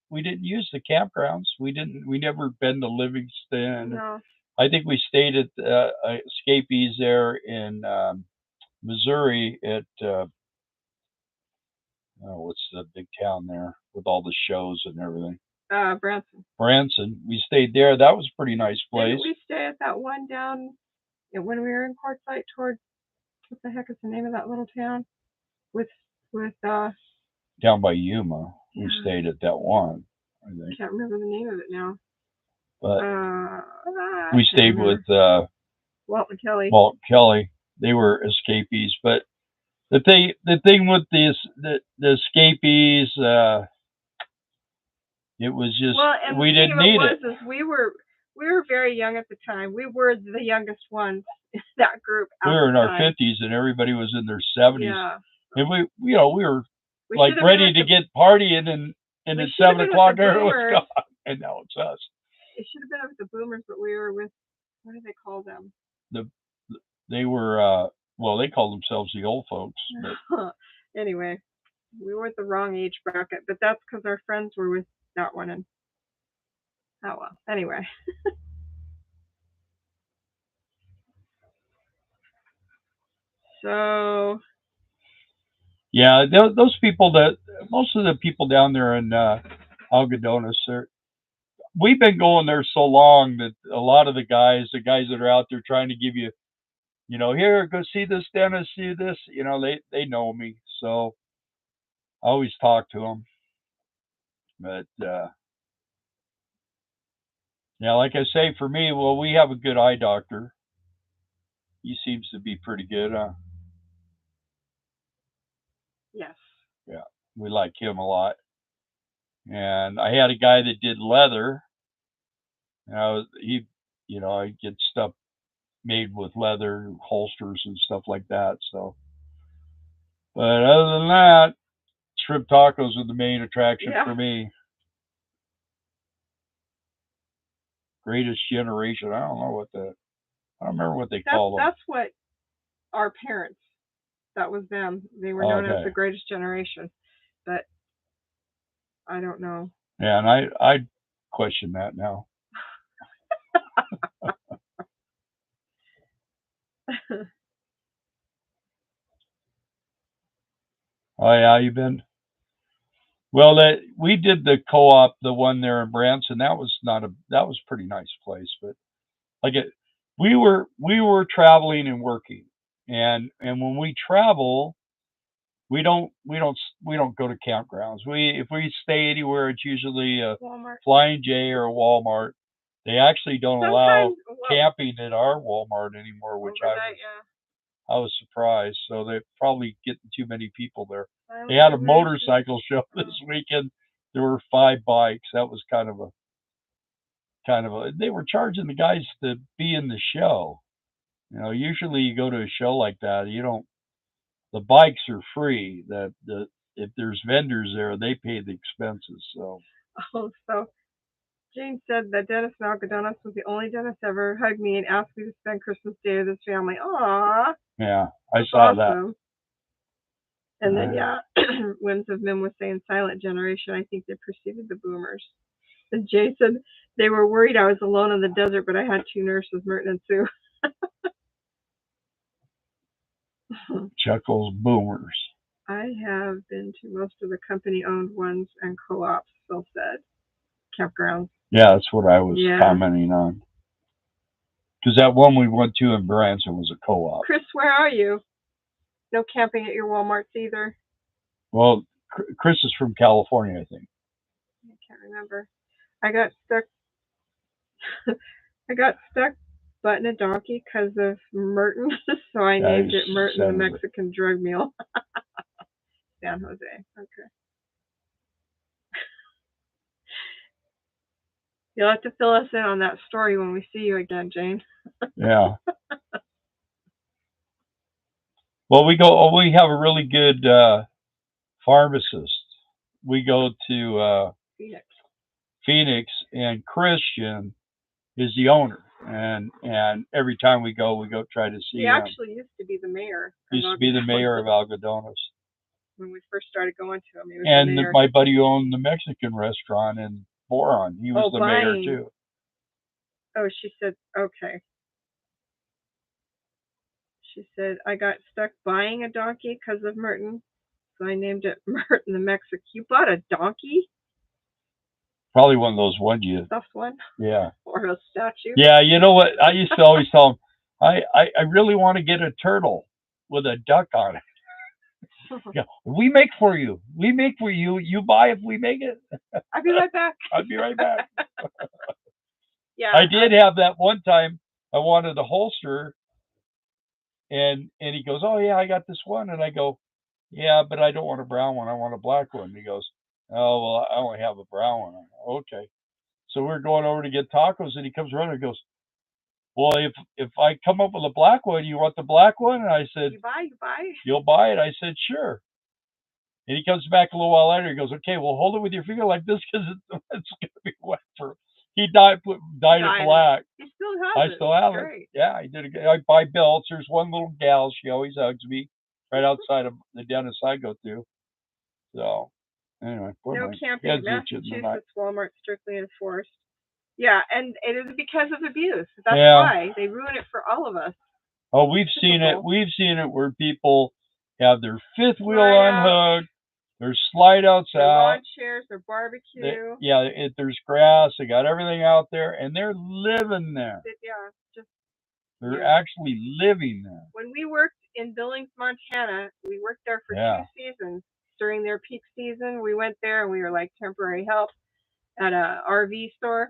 We didn't use the campgrounds. We never been to Livingston. No. I think we stayed at Escapey's there in Missouri at what's the big town there with all the shows and everything? Branson. We stayed there. That was a pretty nice place. Didn't we stay at that one down when we were in Quartzsite towards, what the heck is the name of that little town? With down by Yuma. Yeah. We stayed at that one, I think. I can't remember the name of it now. But we stayed with Walt and Kelly. Walt and Kelly. They were Escapeys, but the thing with the Escapeys, it was just we didn't need it. We were very young at the time. We were the youngest ones in that group. We were in our 50s, and everybody was in their 70s. Yeah. And we were like ready to get partying, and at 7 o'clock there was gone, and now it's us. It should have been with the boomers, but we were with, what do they call them? They were they called themselves the old folks. But. Anyway, we were at the wrong age bracket, but that's because our friends were with that one, and oh well. Anyway. So. Yeah, those people most of the people down there in Algodones, we've been going there so long that a lot of the guys that are out there trying to give you, here, go see this dentist, see this, they know me. So I always talk to them. But, yeah, like I say, for me, we have a good eye doctor. He seems to be pretty good, huh? Yes. Yeah, we like him a lot. And I had a guy that did leather. I get stuff made with leather, holsters and stuff like that. So, but other than that, shrimp tacos are the main attraction for me. Greatest Generation. I don't remember what they call them. That's what our parents. That was them. They were known as the Greatest Generation, but I don't know. Yeah, and I question that now. Oh yeah, you been? Well, we did the co-op, the one there in Branson. That was a pretty nice place, but we were traveling and working, and when we travel, we don't go to campgrounds. If we stay anywhere, it's usually a Flying J or a Walmart. They actually don't allow camping at our Walmart anymore, which I was surprised. So they're probably getting too many people there. They had a motorcycle show this weekend. There were 5 bikes. That was kind of a. They were charging the guys to be in the show. You know, usually you go to a show like that, you don't. The bikes are free. The if there's vendors there, they pay the expenses. So. Oh, so Jane said that Dennis Malgadonis was the only dentist ever hugged me and asked me to spend Christmas Day with his family. Aww. Yeah, I saw awesome. That. And then, yeah, Winds of Mim was saying silent generation. I think they preceded the boomers. And Jay said they were worried I was alone in the desert, but I had two nurses, Merton and Sue. Chuckles boomers. I have been to most of the company-owned ones and co-ops, Phil said. Campgrounds. Yeah, that's what I was commenting on. Because that one we went to in Branson was a co-op. Chris, where are you? No camping at your Walmarts either? Well, Chris is from California, I think. I can't remember. I got stuck butting a donkey because of Merton, so I named it Merton the Mexican Drug Mule. San Jose. Okay. You'll have to fill us in on that story when we see you again, Jane. Yeah. Well, we have a really good pharmacist. We go to Phoenix, and Christian is the owner. And every time we go try to see him. He actually used to be the mayor. Used to be the mayor of Algodones. When we first started going to him, he was and the mayor. My buddy owned the Mexican restaurant in Boron. He was the mayor too. Oh, she said, okay. She said, I got stuck buying a donkey because of Merton, so I named it Merton the Mexican. You bought a donkey? Probably one of those onesie. Stuffed one? Yeah. Or a statue? Yeah, you know what? I used to always tell him, I really want to get a turtle with a duck on it. Yeah, we make for you. We make for you. You buy if we make it. I'll be right back. I'll be right back. Yeah. I did have that one time. I wanted a holster, and he goes, "Oh yeah, I got this one," and I go, "Yeah, but I don't want a brown one. I want a black one." And he goes, "Oh well, I only have a brown one." Go, okay. So we're going over to get tacos, and he comes around and goes, "Well, if I come up with a black one, you want the black one?" And I said, "You buy. You'll buy it." I said, "Sure." And he comes back a little while later. He goes, "Okay, well, hold it with your finger like this because it's going to be wet for." He dyed it black. He still has it. I still have it. Yeah, I did. I buy belts. There's one little gal. She always hugs me right outside of the dentist I go to. So, anyway. No camping in Massachusetts. Walmart strictly enforced. Yeah, and it is because of abuse. That's why they ruin it for all of us. Oh, we've seen it. We've seen it where people have their fifth wheel unhooked. There's slide outs their out. Lawn chairs, their barbecue. There's grass. They got everything out there, and they're living there. They're actually living there. When we worked in Billings, Montana, we worked there for 2 seasons. During their peak season, we went there and we were like temporary help at a RV store.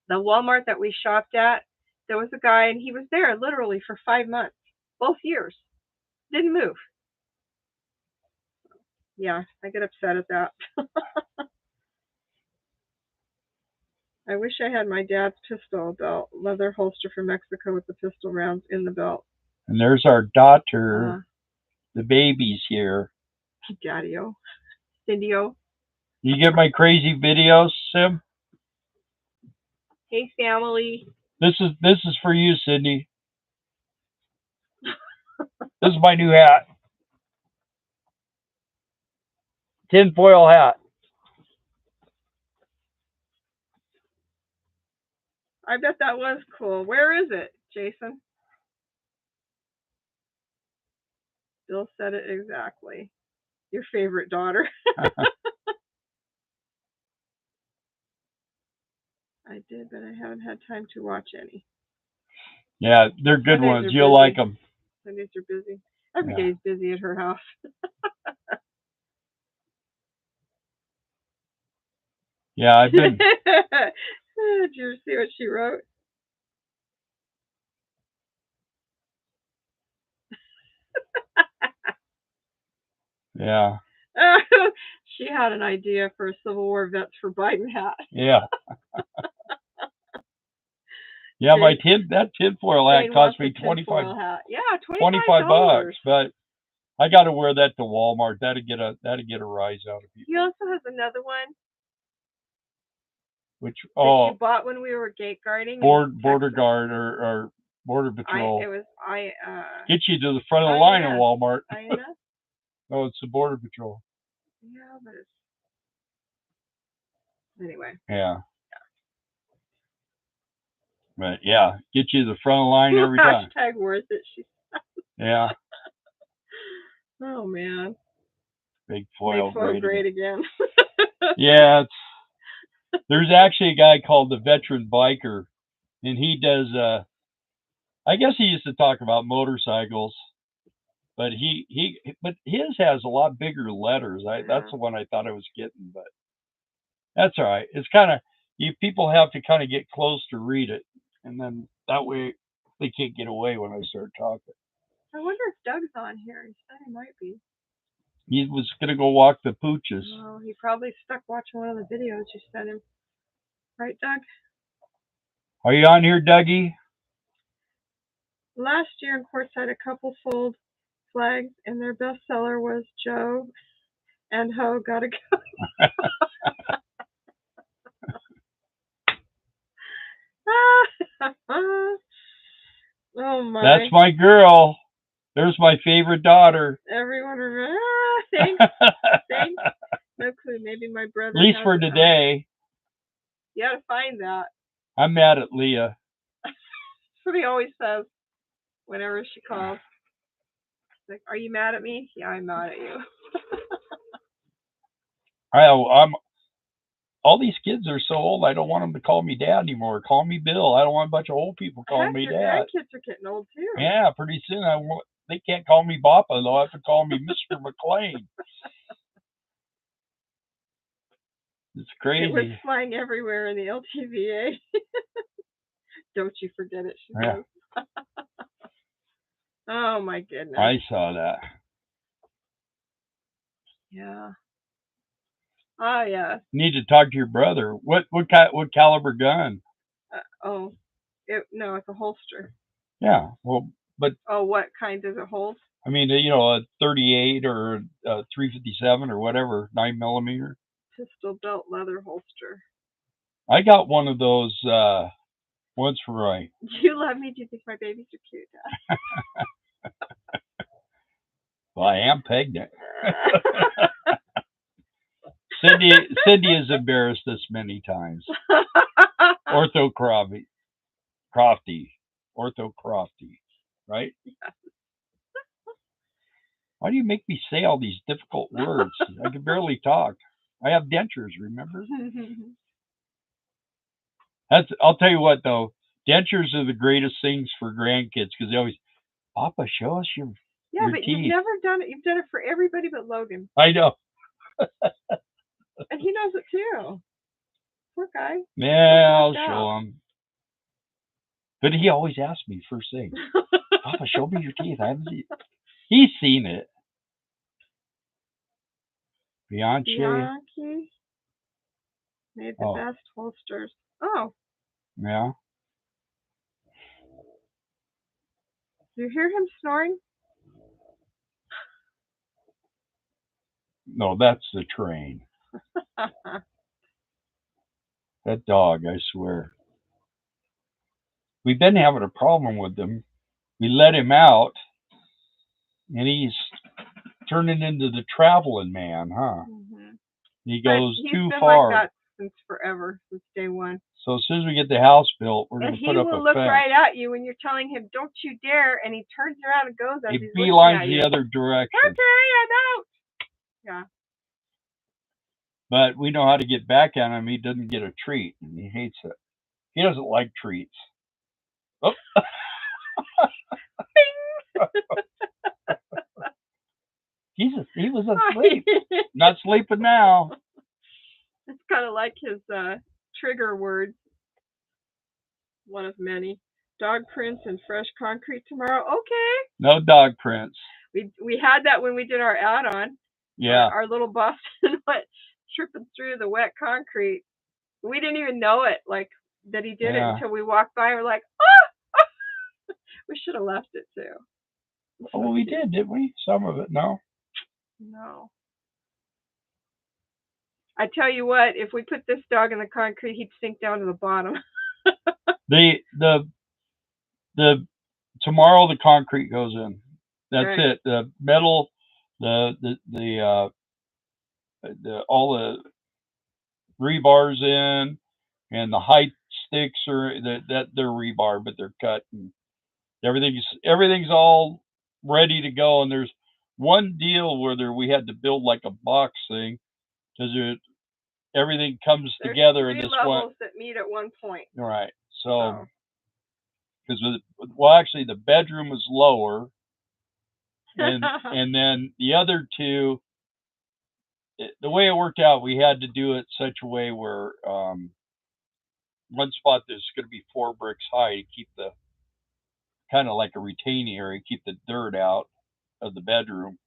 The Walmart that we shopped at, there was a guy and he was there literally for 5 months, both years. Didn't move. Yeah, I get upset at that. I wish I had my dad's pistol belt, leather holster from Mexico with the pistol rounds in the belt. And there's our daughter, the baby's here. Daddy-o. Cindy-o. You get my crazy videos, Sim? Hey, family. This is for you, Cindy. This is my new hat. Tinfoil hat. I bet that was cool. Where is it, Jason? Bill said it exactly. Your favorite daughter. I did, but I haven't had time to watch any. Yeah, they're good ones. You'll like them. Sundays are busy. Every day's busy at her house. Yeah, I've been. Did you see what she wrote? Yeah. She had an idea for a Civil War Vets for Biden hat. Yeah. Yeah, that tinfoil hat Jane cost wants a me tinfoil hat. Yeah, $25, $25. but I got to wear that to Walmart. That'd get a rise out of He people. also has another one Which that you bought when we were gate guarding. Border guard or border patrol. Get you to the front of the line in Walmart. I know. Oh, it's the border patrol. Yeah, but it's anyway. Yeah. But yeah, get you to the front of the line every time. Hashtag worth it. She said. Yeah. Oh man. Big foil great again. Yeah, there's actually a guy called the Veteran Biker, and he does. I guess he used to talk about motorcycles, but but his has a lot bigger letters. That's the one I thought I was getting, but that's all right. It's kind of people have to kind of get close to read it, and then that way they can't get away when I start talking. I wonder if Doug's on here. He said he might be. He was gonna go walk the pooches. Oh, he probably stuck watching one of the videos you sent him. Right, Doug? Are you on here, Dougie? Last year in Quartzsite, a couple sold flags, and their best seller was Joe and Ho Gotta Go. Oh my! That's my girl. There's my favorite daughter. Everyone remember? Thanks. Thanks. No clue. Maybe my brother. At least for today. You gotta find that. I'm mad at Leah. That's what he always says whenever she calls. He's like, "Are you mad at me?" Yeah, I'm mad at you. I'm. All these kids are so old. I don't want them to call me Dad anymore. Call me Bill. I don't want a bunch of old people calling me Dad. Your grandkids are getting old too. Yeah, pretty soon they can't call me Papa. They'll have to call me Mr. McLean. It's crazy. It was flying everywhere in the LTVA. Don't you forget it, she says. Oh my goodness. I saw that. Yeah. Oh yeah. You need to talk to your brother. What caliber gun? No, it's a holster. Yeah. Well, but. Oh, what kind does it hold? I mean, a 38 or a 357 or whatever, 9mm. Pistol belt leather holster. I got one of those once for right. Do you love me? Do you think my babies are cute, Dad? Well, I am pregnant. Cindy has embarrassed us many times. Ortho Crofty, right? Yeah. Why do you make me say all these difficult words? I can barely talk. I have dentures, remember? I'll tell you what though, dentures are the greatest things for grandkids because they always, Papa, show us your teeth. You've never done it. You've done it for everybody but Logan. I know. And he knows it too. Poor guy. Yeah, I'll show him. But he always asks me first thing, Papa, show me your teeth. I haven't seen it. He's seen it. Bianchi made the best holsters. Oh. Yeah. Do you hear him snoring? No, that's the train. That dog, I swear. We've been having a problem with him. We let him out, and he's turning into the traveling man, huh? Mm-hmm. He goes too far. He's been like that since forever, since day one. So as soon as we get the house built, we're going to put up a fence. And he will look right at you when you're telling him, "Don't you dare!" And he turns around and goes as he's looking at you. He beelines the other direction. Okay, I'm out. Yeah. But we know how to get back at him. He doesn't get a treat, and he hates it. He doesn't like treats. Oh. He was asleep. Not sleeping now. It's kind of like his trigger words. One of many. Dog prints and fresh concrete tomorrow. Okay. No dog prints. We had that when we did our add-on. Yeah. Our little Boston went tripping through the wet concrete. We didn't even know it. Like that he did it Yeah. until we walked by. We're like, ah! We should have left it too. Oh, well, we did, didn't we? Some of it, no? No. I tell you what, if we put this dog in the concrete, he'd sink down to the bottom. The tomorrow the concrete goes in. That's Right. it. The metal, the all the rebars in, and the height sticks are that they're rebar, but they're cut, and everything's all ready to go. And there's one deal where we had to build like a box thing because everything comes There's together in three this levels one. that meet at one point. Right. So because well, actually the bedroom is lower, and then the other two, the way it worked out, we had to do it such a way where one spot there's going to be 4 bricks high to keep the kind of like a retaining area, keep the dirt out of the bedroom,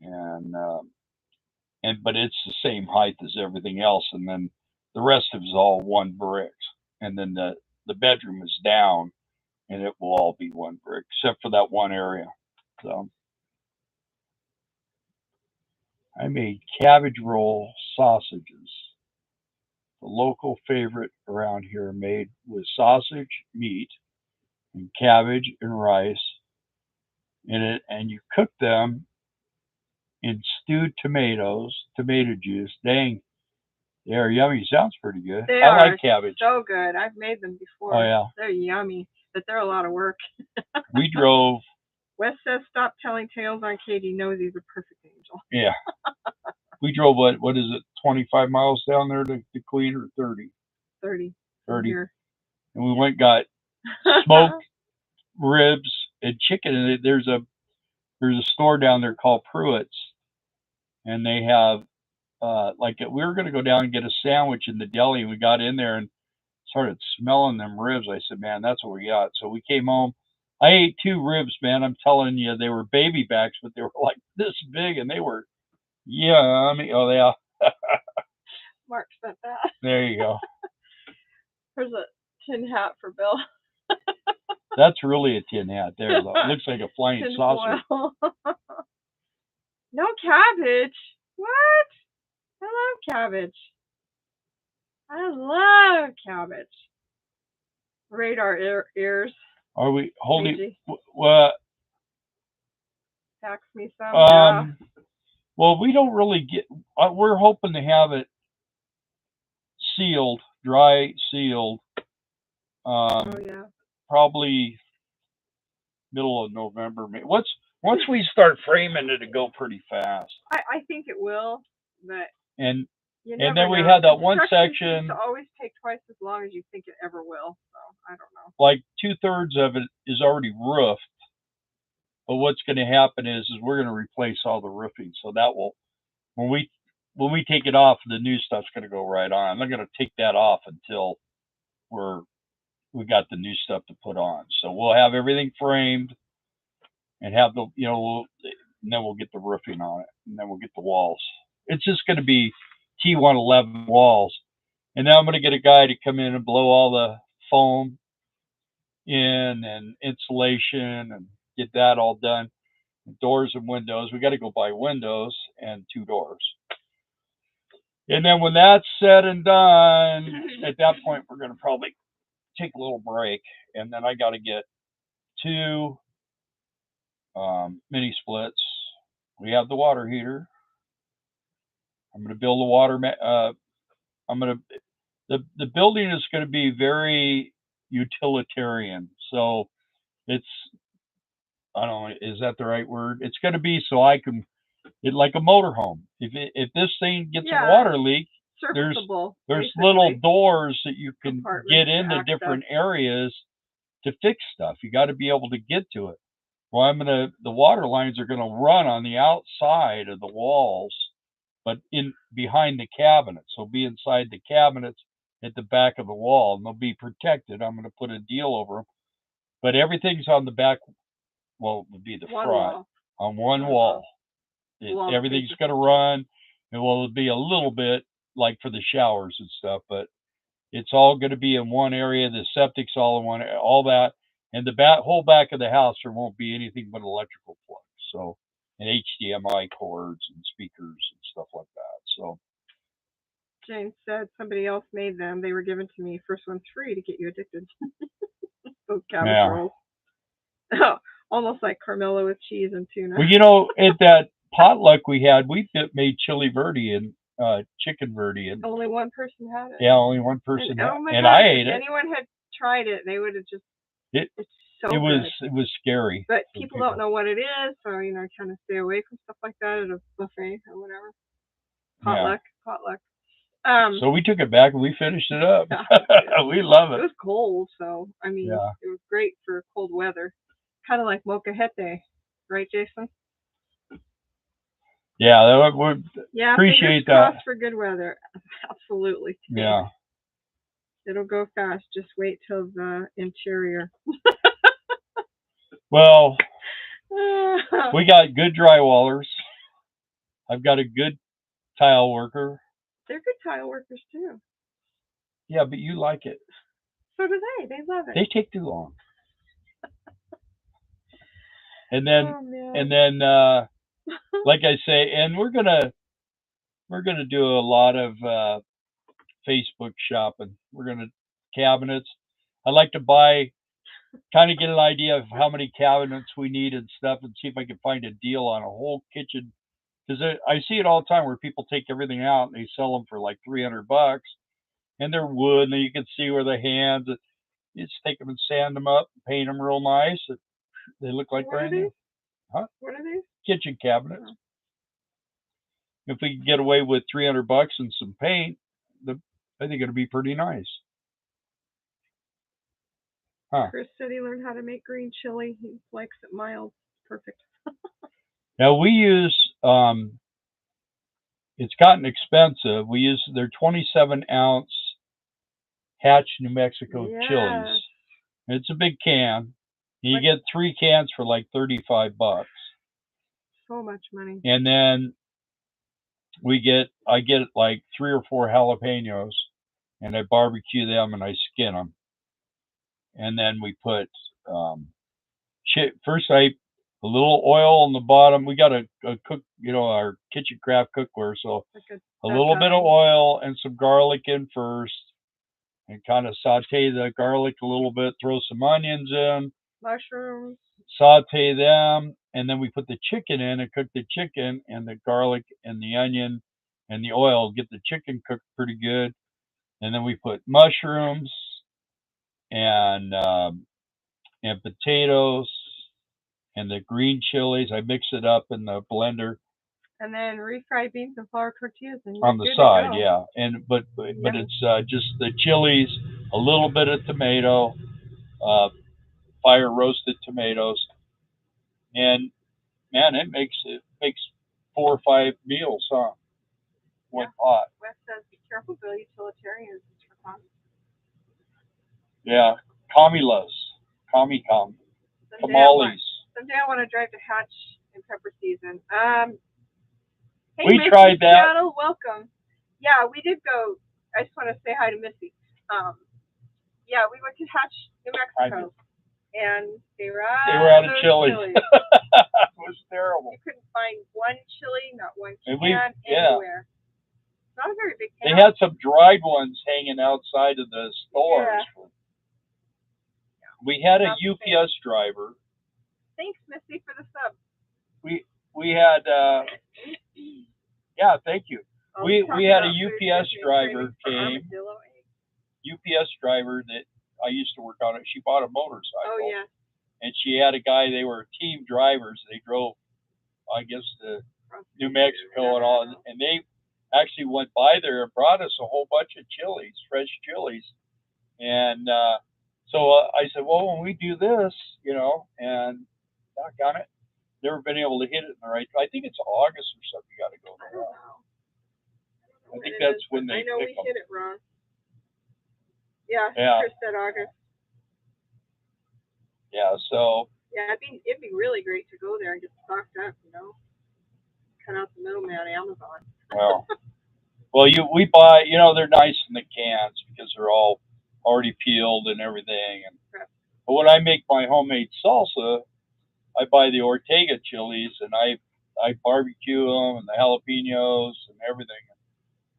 and but it's the same height as everything else, and then the rest of it is all 1 brick, and then the bedroom is down, and it will all be 1 brick except for that one area. So I made cabbage roll sausages. The local favorite around here, made with sausage, meat, and cabbage and rice in it, and you cook them in stewed tomatoes, tomato juice. Dang, they are yummy. Sounds pretty good. I like cabbage. So good. I've made them before. Oh yeah, they're yummy, but they're a lot of work. We drove. Wes says, "Stop telling tales on Katie. Knows he's a perfect angel." Yeah, we drove what is it, 25 miles down there to clean, or 30? 30. 30. And we went and got smoked ribs and chicken. And there's a store down there called Pruitt's, and they have like we were going to go down and get a sandwich in the deli, and we got in there and started smelling them ribs. I said, man, that's what we got. So we came home. I ate 2 ribs, man. I'm telling you, they were baby backs, but they were like this big, and they were yummy. Oh, yeah. Mark spent that. There you go. There's a tin hat for Bill. That's really a tin hat there, though. It looks like a flying saucer. No cabbage. What? I love cabbage. I love cabbage. Radar ears. Are we holding? Tax me some. Yeah. Well, we don't really get. We're hoping to have it sealed, dry sealed. Oh yeah. Probably middle of November. Once we start framing it, it'll go pretty fast. I think it will, but and then we had that one section. To always take twice as long as you think it ever will. So I don't know. Like 2/3 of it is already roofed, but what's going to happen is we're going to replace all the roofing. So that will, when we take it off, the new stuff's going to go right on. I'm not going to take that off until we got the new stuff to put on. So we'll have everything framed and have the, and then we'll get the roofing on it, and then we'll get the walls. It's just going to be T111 walls. And then I'm going to get a guy to come in and blow all the foam in and insulation and get that all done. Doors and windows. We got to go buy windows and 2 doors. And then when that's said and done, at that point, we're going to probably take a little break. And then I got to get 2 mini splits. We have the water heater. I'm going to build the water. The building is going to be very utilitarian. So it's, I don't know, is that the right word? It's going to be so I can, like a motorhome. If this thing gets a water leak, there's little doors that you can get into different areas to fix stuff. You got to be able to get to it. Well, the water lines are going to run on the outside of the walls, but in behind the cabinets. So be inside the cabinets at the back of the wall, and they'll be protected. I'm going to put a deal over them, but everything's on the back. Well, it would be the front on one wall. Everything's going to run, and it'll be a little bit like for the showers and stuff, but It's all going to be in one area. The septic's all in one, all that, and the whole back of the house there won't be anything but electrical plugs. So, and HDMI cords and speakers and stuff like that. So, Jane said somebody else made them. They were given to me. First one's free to get you addicted. Those cabbage yeah. rolls. Almost like Carmelo with cheese and tuna. Well, you know, at that potluck we had, we made chili verde and chicken verde, and only one person had it. Yeah, only one person. And, had, oh my and God, I ate if it. anyone had tried it, they would have just. It's so it was good. it was scary. But people don't know what it is, so kind of stay away from stuff like that at a buffet or whatever. Potluck. So we took it back and we finished it up. We love it. It was cold, so I mean, it was great for cold weather. Kind of like molcajete, right, Jason? Yeah, we appreciate that. For good weather, absolutely. Yeah. It'll go fast. Just wait till the interior. Well, we got good drywallers. I've got a good tile worker. They're good tile workers too. Yeah, but you like it. So do they. They love it. They take too long. And then, like I say, and we're gonna do a lot of Facebook shopping. We're gonna cabinets. I like to buy, kind of get an idea of how many cabinets we need and stuff, and see if I can find a deal on a whole kitchen. Because I see it all the time where people take everything out and they sell them for like $300, and they're wood, and you can see where the hands. You just take them and sand them up, paint them real nice. They look like brand new. Huh? What are these? Kitchen cabinets. Oh. If we can get away with $300 and some paint, I think it'll be pretty nice. Huh. Chris said he learned how to make green chili. He likes it mild. Perfect. Now we use, it's gotten expensive. We use their 27-ounce Hatch, New Mexico chilies. It's a big can. You get 3 cans for like $35. So much money. And then I get like 3 or 4 jalapenos, and I barbecue them and I skin them. And then we put first a little oil on the bottom. We got a cook, our kitchen craft cookware, so a little bit of oil and some garlic in first, and kind of saute the garlic a little bit. Throw some onions in, mushrooms, saute them, and then we put the chicken in and cook the chicken, and the garlic and the onion and the oil get the chicken cooked pretty good. And then we put mushrooms and potatoes and the green chilies. I mix it up in the blender. And then refried beans and flour tortillas on the side, yeah. And but it's just the chilies, a little bit of tomato, fire roasted tomatoes, and man, it makes 4 or 5 meals, huh? One pot. Wes says, "Be careful, Bill. Utilitarians is for commies." Yeah, commies. Tamales. Someday I want to drive to Hatch in pepper season. Hey, we Missy, tried that. Seattle, welcome. Yeah, we did go. I just want to say hi to Missy. Yeah, we went to Hatch, New Mexico, and they were out of chili. It was terrible. You couldn't find one chili, not one can anywhere. Not a very big can. They had some dried ones hanging outside of the stores. Yeah. We had a UPS driver. Thanks, Missy, for the sub. We had yeah, thank you. We had a UPS driver came. UPS driver that I used to work on it. She bought a motorcycle. Oh yeah. And she had a guy. They were team drivers. They drove, I guess, to New Mexico and all, and they actually went by there and brought us a whole bunch of chilies, fresh chilies. And so I said, well, when we do this, and doggone it, never been able to hit it in the right. I think it's August or something. You got to go there. I think that's when they. I know we hit it wrong. Yeah. Chris said August. Yeah. So. Yeah, it'd be really great to go there and get stocked up. Cut out the middleman, Amazon. Well, Well, we buy, they're nice in the cans because they're all already peeled and everything. But when I make my homemade salsa, I buy the Ortega chilies and I barbecue them and the jalapenos and everything.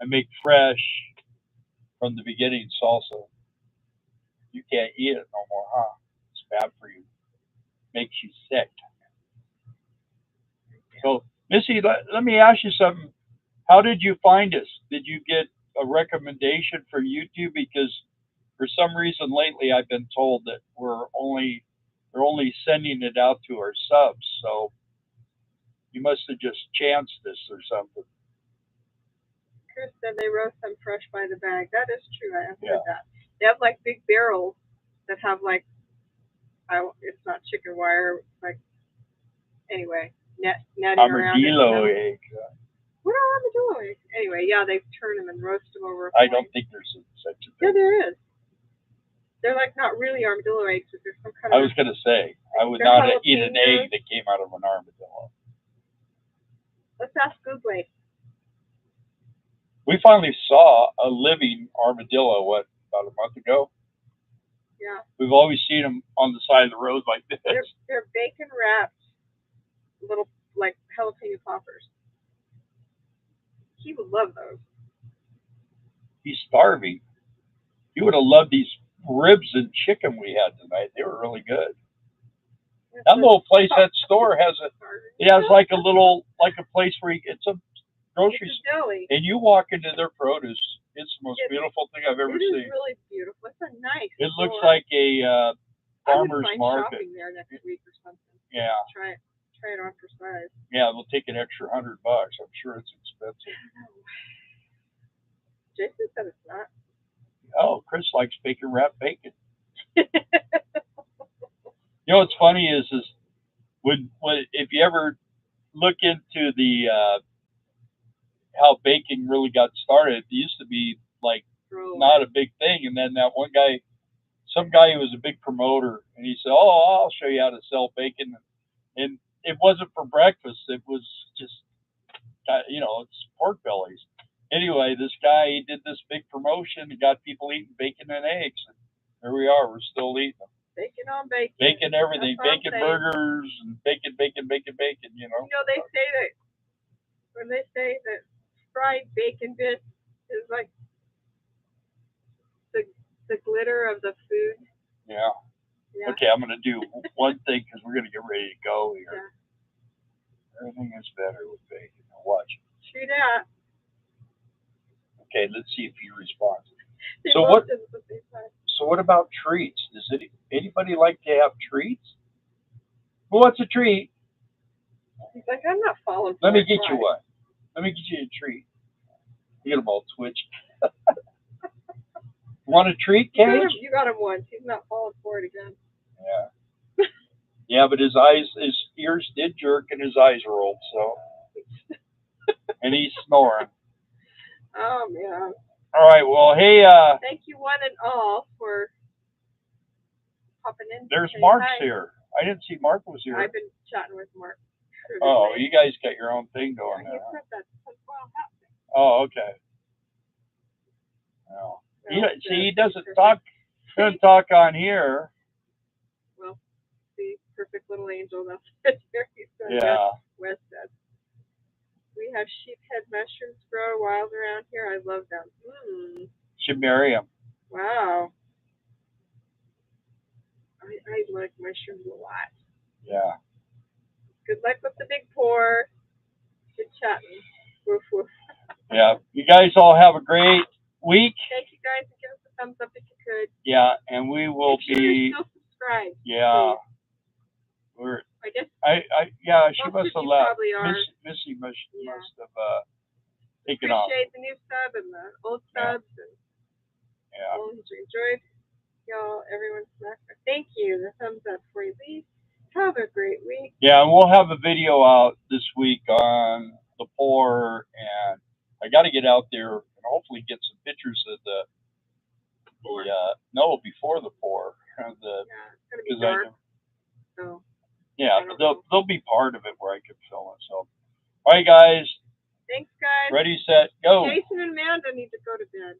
I make fresh from the beginning salsa. You can't eat it no more, huh? It's bad for you. Makes you sick. So, Missy, let me ask you something. How did you find us? Did you get a recommendation from YouTube? Because for some reason lately I've been told that they're only sending it out to our subs. So you must have just chanced this or something. Chris said they roast them fresh by the bag. That is true. I have heard that. They have like big barrels that have like, it's not chicken wire, like, anyway, netting around it. Armadillo egg. What are armadillo eggs? Anyway, yeah, they turn them and roast them over. I don't think there's such a thing. Yeah, there is. They're like not really armadillo eggs, but there's some kind of. I was gonna say I would not eat an egg that came out of an armadillo. Let's ask Google. We finally saw a living armadillo, about a month ago? Yeah. We've always seen them on the side of the road like this. They're bacon wrapped little like jalapeno poppers. He would love those. He's starving. He would have loved these ribs and chicken we had tonight. They were really good. That little place, that store has like a place where it's a grocery store, and you walk into their produce. It's the most beautiful thing I've ever seen. It is really beautiful. It's a nice. It looks like a farmer's market. Shopping there next week or something. Yeah. Try it on for size. Yeah, we'll take an extra $100. I'm sure it's expensive. Jason said it's not. Oh, Chris likes bacon wrapped bacon. You know what's funny is when if you ever look into the how baking really got started, it used to be like not a big thing, and then that one guy, some guy who was a big promoter, and he said, "Oh, I'll show you how to sell bacon," and it wasn't for breakfast; it was just it's pork bellies. Anyway, this guy, he did this big promotion and got people eating bacon and eggs, and here we are. We're still eating them. Bacon on bacon. Bacon everything. Bacon burgers and bacon. You know, they say that when they say that fried bacon bits is like the glitter of the food. Yeah. Okay, I'm going to do one thing because we're going to get ready to go here. Yeah. Everything is better with bacon. Now watch. True that. Okay, let's see if he responds. So what about treats? Does anybody like to have treats? Who wants a treat? He's like, I'm not following. Let me get you one. Let me get you a treat. You get him all twitchy. Want a treat, Cage? You got him once. He's not falling for it again. Yeah. Yeah, but his ears did jerk and his eyes rolled, so. And he's snoring. Oh, man. All right, well, hey. Thank you one and all for popping in. There's Mark's here. I didn't see Mark was here. I've been chatting with Mark. Oh, you guys got your own thing going there. Oh, okay. Well, he doesn't talk. Doesn't talk on here. Well, the perfect little angel. That's yeah. West said. We have sheephead mushrooms grow wild around here. I love them. Should marry them. Wow. I like mushrooms a lot. Yeah. Good luck with the big pour. Good chatting. Woof woof. Yeah. You guys all have a great week. Thank you guys. Give us a thumbs up if you could. Yeah, and we will Make sure you're still subscribed. Yeah. Please. I guess. She must have left. Missy must have taken off. Appreciate the new sub and the old subs and enjoyed y'all. Everyone smack. Thank you. The thumbs up for you. Please have a great week. Yeah, and we'll have a video out this week on the pour, and I got to get out there and hopefully get some pictures of before the pour. It's gonna be dark. So. Yeah, they'll be part of it where I could film it. So, all right, guys, Thanks, guys. Ready, set, go. Jason and Amanda need to go to bed.